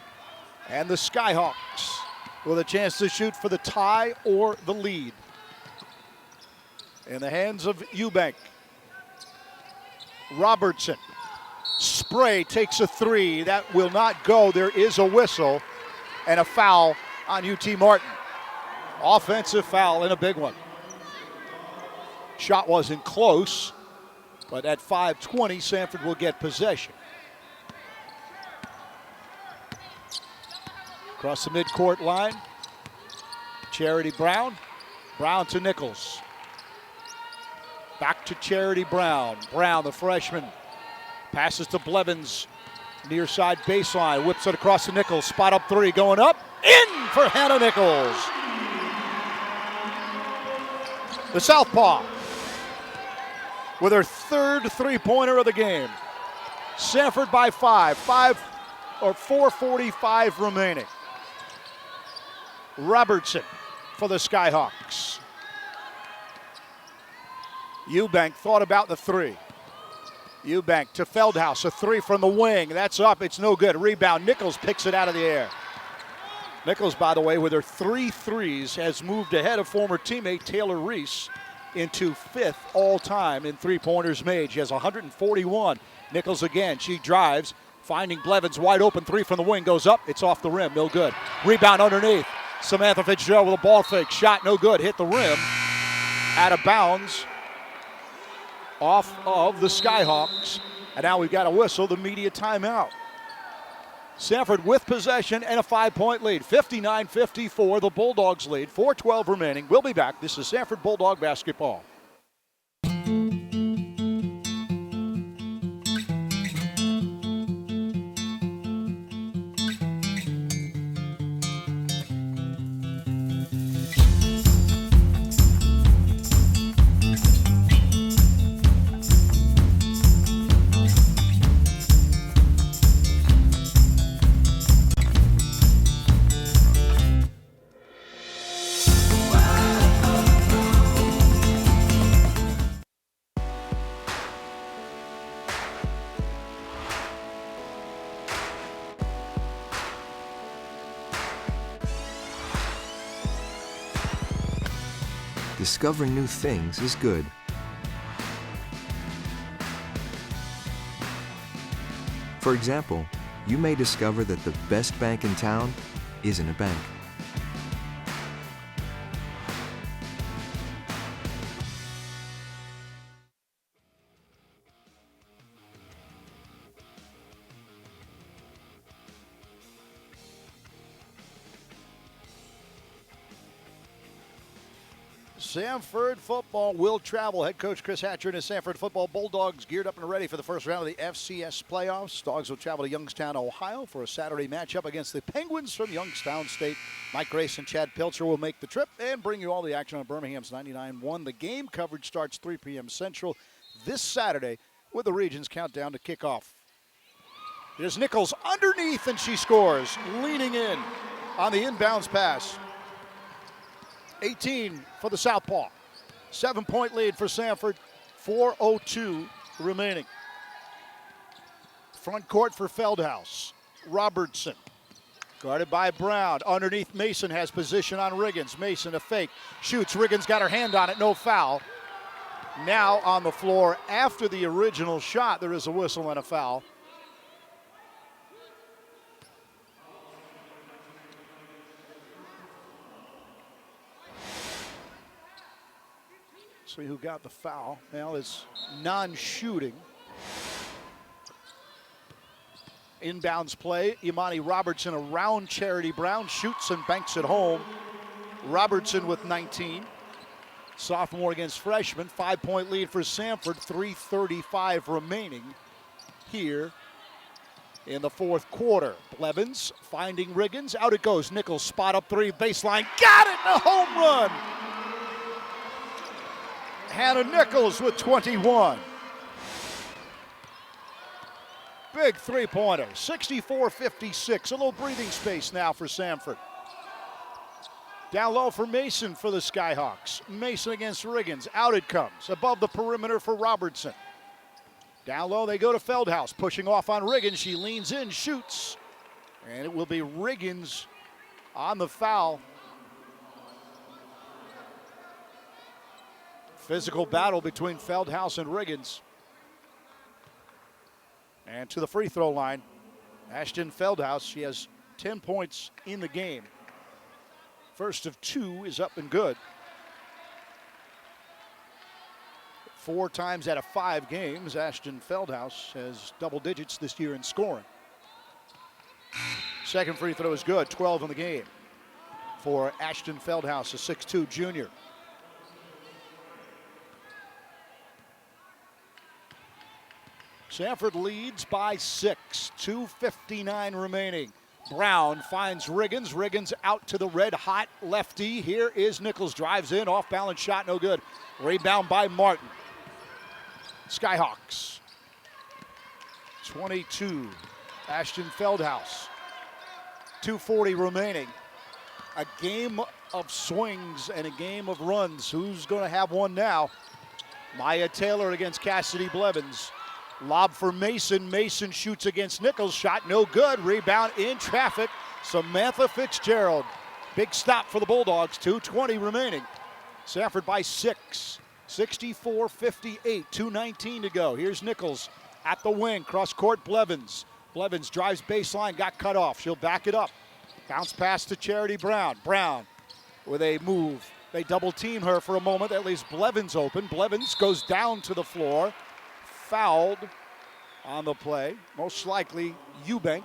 Speaker 3: And the Skyhawks with a chance to shoot for the tie or the lead. In the hands of Eubank. Robertson. Spray takes a 3. That will not go. There is a whistle and a foul on UT Martin. Offensive foul and a big one. Shot wasn't close, but at 5:20, Samford will get possession. Across the midcourt line. Charity Brown. Brown to Nichols. Back to Charity Brown. Brown, the freshman, passes to Blevins. Near side baseline. Whips it across to Nichols. Spot up 3. Going up. In for Hannah Nichols. The southpaw with her 3rd three-pointer of the game. Samford by 5. 4:45 remaining. Robertson for the Skyhawks. Eubank thought about the 3. Eubank to Feldhaus, a 3 from the wing. That's up, it's no good. Rebound, Nichols picks it out of the air. Nichols, by the way, with her 3 threes, has moved ahead of former teammate Taylor Reese into 5th all-time in three-pointers made. She has 141. Nichols again, she drives, finding Blevins wide open. 3 from the wing, goes up, it's off the rim, no good. Rebound underneath. Samantha Fitzgerald with a ball fake. Shot no good, hit the rim. Out of bounds. Off of the Skyhawks. And now we've got a whistle, the media timeout. Samford with possession and a 5-point lead. 59-54, the Bulldogs lead. 4:12 remaining. We'll be back. This is Samford Bulldog basketball.
Speaker 15: Discovering new things is good. For example, you may discover that the best bank in town isn't a bank.
Speaker 3: Samford football will travel. Head coach Chris Hatcher and his Samford football Bulldogs geared up and ready for the first round of the FCS playoffs. Dogs will travel to Youngstown, Ohio for a Saturday matchup against the Penguins from Youngstown State. Mike Grace and Chad Pilcher will make the trip and bring you all the action on Birmingham's 99-1. The game coverage starts 3 p.m. Central this Saturday with the region's countdown to kickoff. Here's Nichols underneath, and she scores, leaning in on the inbounds pass. 18 for the Southpaw. 7-point lead for Samford. 4:02 remaining. Front court for Feldhaus. Robertson. Guarded by Brown. Underneath Mason has position on Riggins. Mason a fake. Shoots. Riggins got her hand on it. No foul. Now on the floor after the original shot, there is a whistle and a foul. See who got the foul. Now it's non-shooting. Inbounds play. Imani Robertson around Charity Brown. Shoots and banks it home. Robertson with 19. Sophomore against freshman. 5-point lead for Samford. 3:35 remaining here in the fourth quarter. Blevins finding Riggins. Out it goes. Nichols spot up three. Baseline. Got it! A home run! Hannah Nichols with 21. Big three-pointer, 64-56. A little breathing space now for Samford. Down low for Mason for the Skyhawks. Mason against Riggins. Out it comes. Above the perimeter for Robertson. Down low they go to Feldhaus. Pushing off on Riggins. She leans in, shoots. And it will be Riggins on the foul. Physical battle between Feldhaus and Riggins. And to the free throw line, Ashton Feldhaus. She has 10 points in the game. First of 2 is up and good. 4 times out of 5 games, Ashton Feldhaus has double digits this year in scoring. Second free throw is good, 12 in the game for Ashton Feldhaus, a 6'2 junior. Samford leads by 6, 2:59 remaining. Brown finds Riggins. Riggins out to the red-hot lefty. Here is Nichols, drives in, off-balance shot, no good. Rebound by Martin. Skyhawks. 22, Ashton Feldhaus. 2:40 remaining. A game of swings and a game of runs. Who's going to have one now? Maya Taylor against Cassidy Blevins. Lob for Mason. Mason shoots against Nichols. Shot no good. Rebound in traffic. Samantha Fitzgerald. Big stop for the Bulldogs. 2:20 remaining. Samford by 6. 64-58. 2:19 to go. Here's Nichols at the wing. Cross court Blevins. Blevins drives baseline. Got cut off. She'll back it up. Bounce pass to Charity Brown. Brown with a move. They double team her for a moment. That leaves Blevins open. Blevins goes down to the floor. Fouled on the play, most likely Eubank.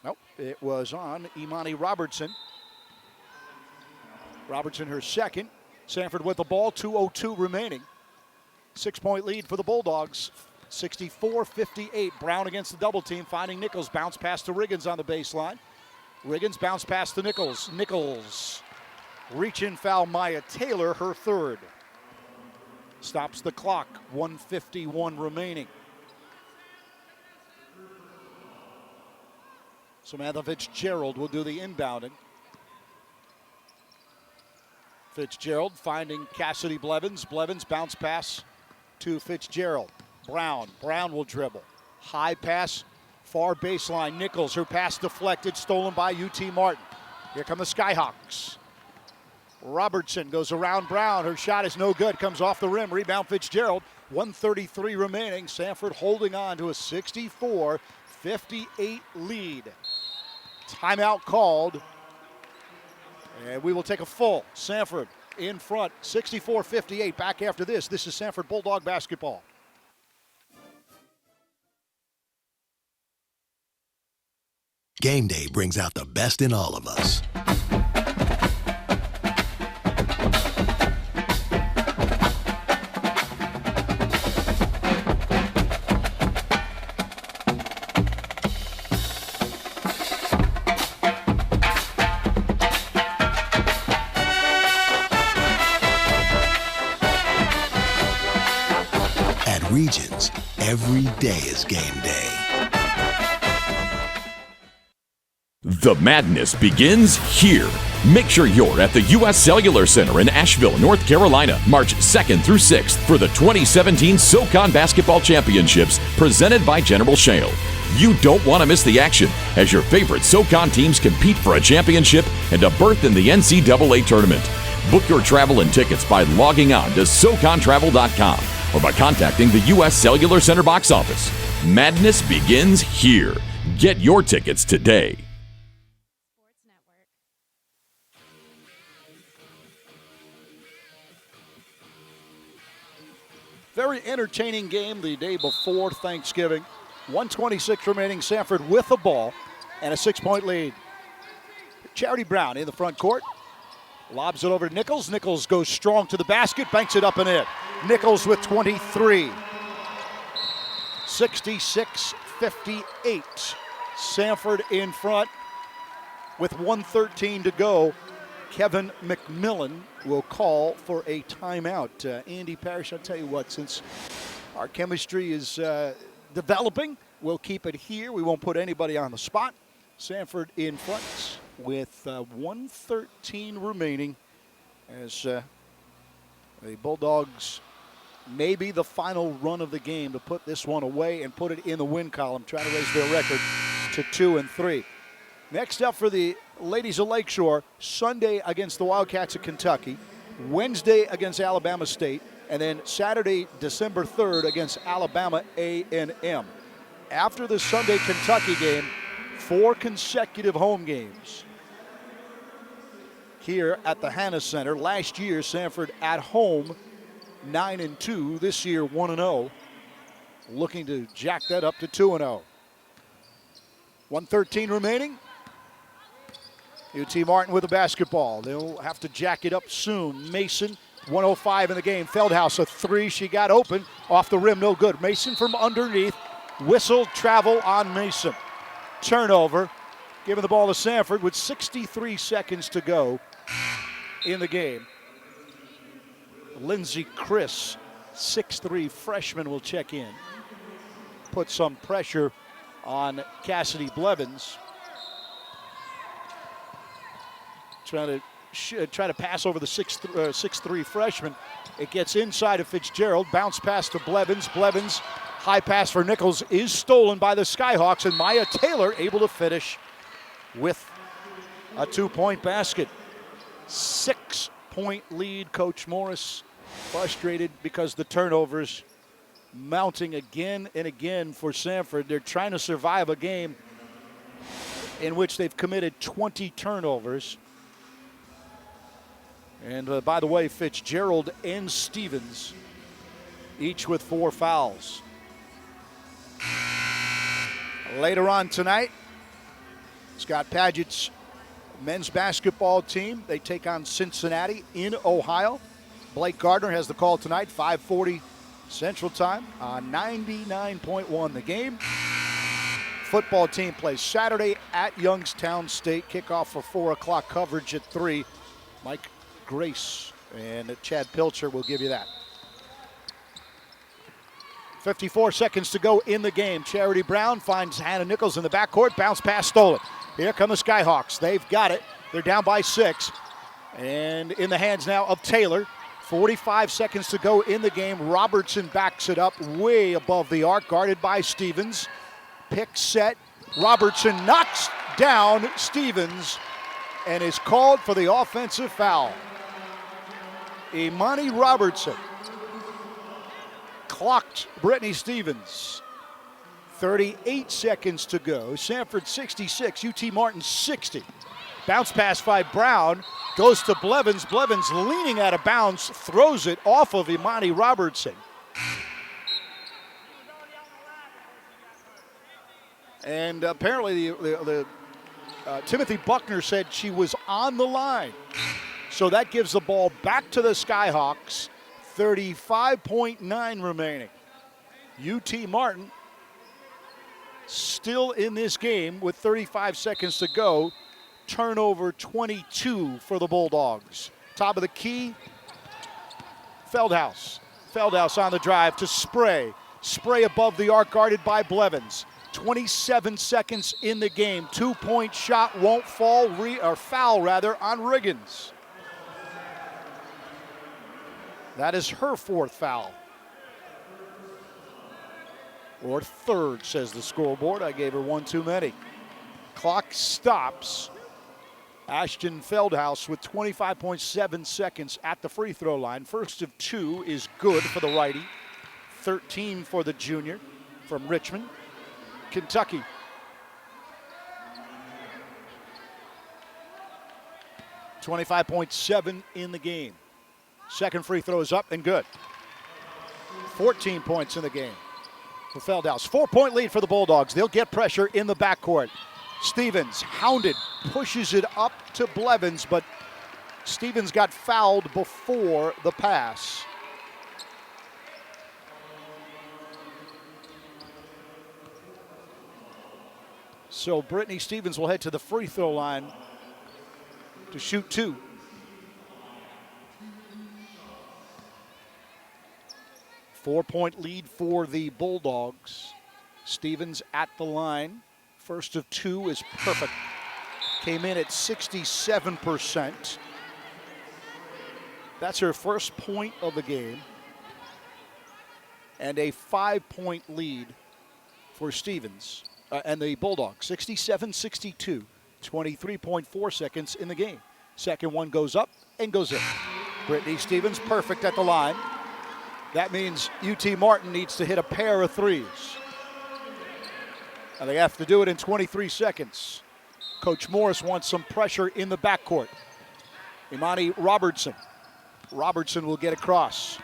Speaker 3: Nope, it was on Imani Robertson. Robertson her second. Samford with the ball, 2:02 remaining. 6-point lead for the Bulldogs, 64-58. Brown against the double team, finding Nichols. Bounce pass to Riggins on the baseline. Riggins bounce pass to Nichols. Nichols. Reach-in foul, Maya Taylor, her third. Stops the clock, 1:51 remaining. Samantha Fitzgerald will do the inbounding. Fitzgerald finding Cassidy Blevins. Blevins bounce pass to Fitzgerald. Brown will dribble. High pass, far baseline. Nichols, her pass deflected, stolen by UT Martin. Here come the Skyhawks. Robertson goes around Brown. Her shot is no good. Comes off the rim. Rebound Fitzgerald. 1:33 remaining. Samford holding on to a 64-58 lead. Timeout called. And we will take a full. Samford in front. 64-58. Back after this. This is Samford Bulldog basketball.
Speaker 4: Game day brings out the best in all of us. At Regions, every day is game day.
Speaker 6: The madness begins here. Make sure you're at the U.S. Cellular Center in Asheville, North Carolina, March 2nd through 6th for the 2017 SoCon Basketball Championships presented by General Shale. You don't want to miss the action as your favorite SoCon teams compete for a championship and a berth in the NCAA tournament. Book your travel and tickets by logging on to SoConTravel.com or by contacting the U.S. Cellular Center box office. Madness begins here. Get your tickets today.
Speaker 3: Very entertaining game the day before Thanksgiving. 1:26 remaining. Samford with the ball and a 6-point lead. Charity Brown in the front court. Lobs it over to Nichols. Nichols goes strong to the basket, banks it up and in. Nichols with 23. 66-58. Samford in front with 1:13 to go. Kevin McMillan will call for a timeout. Andy Parrish, I'll tell you what, since our chemistry is developing, we'll keep it here. We won't put anybody on the spot. Samford in front with 1:13 remaining as the Bulldogs maybe the final run of the game to put this one away and put it in the win column, trying to raise their record to 2-3. Next up for the ladies of Lakeshore, Sunday against the Wildcats of Kentucky, Wednesday against Alabama State, and then Saturday, December 3rd against Alabama A&M. After the Sunday Kentucky game, 4 consecutive home games here at the Hanna Center. Last year, Samford at home, 9-2. This year, 1-0. Looking to jack that up to 2-0. 1:13 remaining. UT Martin with the basketball. They'll have to jack it up soon. Mason, 1:05 in the game. Feldhaus, a 3. She got open. Off the rim, no good. Mason from underneath. Whistle travel on Mason. Turnover. Giving the ball to Samford with 63 seconds to go in the game. Lindsey Chris, 6'3" freshman, will check in. Put some pressure on Cassidy Blevins. Try to pass over the 6'3" freshman. It gets inside of Fitzgerald. Bounce pass to Blevins. Blevins, high pass for Nichols, is stolen by the Skyhawks, and Maya Taylor able to finish with a 2-point basket. 6-point lead. Coach Morris frustrated because the turnovers mounting again and again for Samford. They're trying to survive a game in which they've committed 20 turnovers. And by the way, Fitzgerald and Stevens, each with 4 fouls. Later on tonight, Scott Padgett's men's basketball team, they take on Cincinnati in Ohio. Blake Gardner has the call tonight, 5:40 Central Time on 99.1 The Game. Football team plays Saturday at Youngstown State. Kickoff for 4 o'clock, coverage at 3. Mike Grace and Chad Pilcher will give you that. 54 seconds to go in the game. Charity Brown finds Hannah Nichols in the backcourt. Bounce pass stolen. Here come the Skyhawks. They've got it. They're down by 6. And in the hands now of Taylor. 45 seconds to go in the game. Robertson backs it up way above the arc, guarded by Stevens. Pick set. Robertson knocks down Stevens and is called for the offensive foul. Imani Robertson clocked Brittany Stevens. 38 seconds to go. Samford 66, UT Martin 60. Bounce pass by Brown, goes to Blevins. Blevins leaning out of bounds, throws it off of Imani Robertson. And apparently Timothy Buckner said she was on the line. So that gives the ball back to the Skyhawks. 35.9 remaining. UT Martin still in this game with 35 seconds to go. Turnover 22 for the Bulldogs. Top of the key, Feldhaus. Feldhaus on the drive to Spray. Spray above the arc, guarded by Blevins. 27 seconds in the game. 2-point shot won't fall, foul on Riggins. That is her fourth foul. Or third, says the scoreboard. I gave her one too many. Clock stops. Ashton Feldhaus with 25.7 seconds at the free throw line. First of two is good for the righty. 13 for the junior from Richmond, Kentucky. .7 in the game. Second free throw is up and good. 14 points in the game for Feldhaus. 4-point lead for the Bulldogs. They'll get pressure in the backcourt. Stevens, hounded, pushes it up to Blevins, but Stevens got fouled before the pass. So Brittany Stevens will head to the free throw line to shoot two. Four-point lead for the Bulldogs. Stevens at the line. First of two is perfect. Came in at 67%. That's her first point of the game. And a 5-point lead for Stevens and the Bulldogs. 67-62. 23.4 seconds in the game. Second one goes up and goes in. Brittany Stevens perfect at the line. That means UT Martin needs to hit a pair of threes. And they have to do it in 23 seconds. Coach Morris wants some pressure in the backcourt. Imani Robertson. Robertson will get across.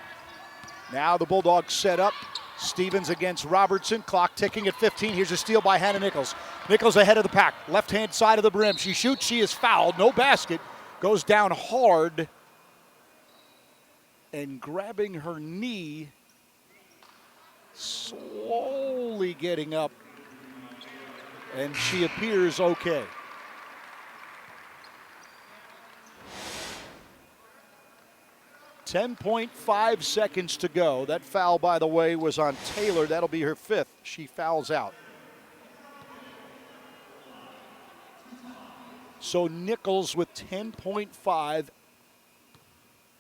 Speaker 3: Now the Bulldogs set up. Stevens against Robertson. Clock ticking at 15. Here's a steal by Hannah Nichols. Nichols ahead of the pack. Left-hand side of the brim. She shoots. She is fouled. No basket. Goes down hard. And grabbing her knee. Slowly getting up. And she appears okay. .5 seconds to go. That foul, by the way, was on Taylor. That'll be her fifth. She fouls out. So Nichols with 10.5,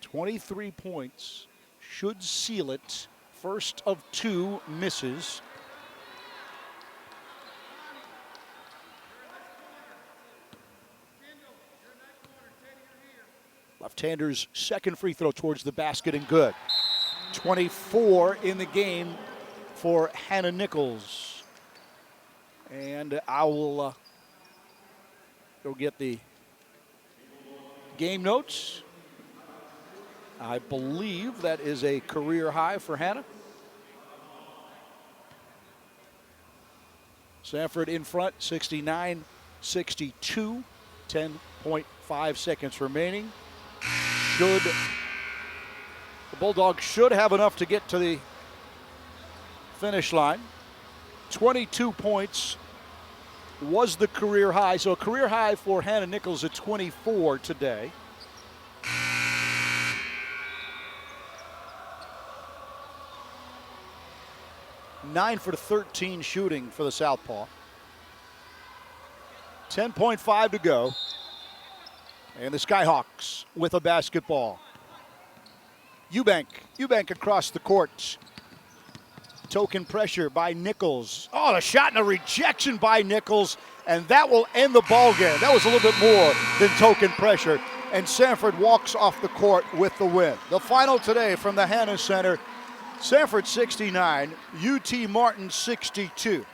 Speaker 3: 23 points, should seal it. First of two misses. Left-hander's second free throw towards the basket and good. 24 in the game for Hannah Nichols. And I will go get the game notes. I believe that is a career high for Hannah. Samford in front, 69-62. 10.5 seconds remaining. The Bulldogs should have enough to get to the finish line. 22 points was the career high. So a career high for Hannah Nichols at 24 today. Nine for 13 shooting for the Southpaw. 10.5 to go. And the Skyhawks with a basketball. Eubank across the court. Token pressure by Nichols. Oh, the shot and a rejection by Nichols, and that will end the ball game. That was a little bit more than token pressure. and Samford walks off the court with the win. The final today from the Hannah Center, Samford 69, UT Martin 62.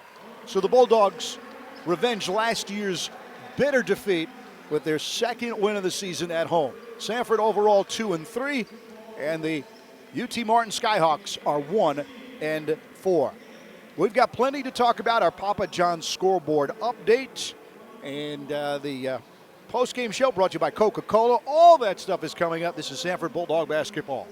Speaker 3: So the Bulldogs revenge last year's bitter defeat with their second win of the season at home. Samford overall 2-3, and the UT Martin Skyhawks are 1-4. We've got plenty to talk about. Our Papa John's scoreboard update and the post-game show brought to you by Coca-Cola. All that stuff is coming up. This is Samford Bulldog basketball.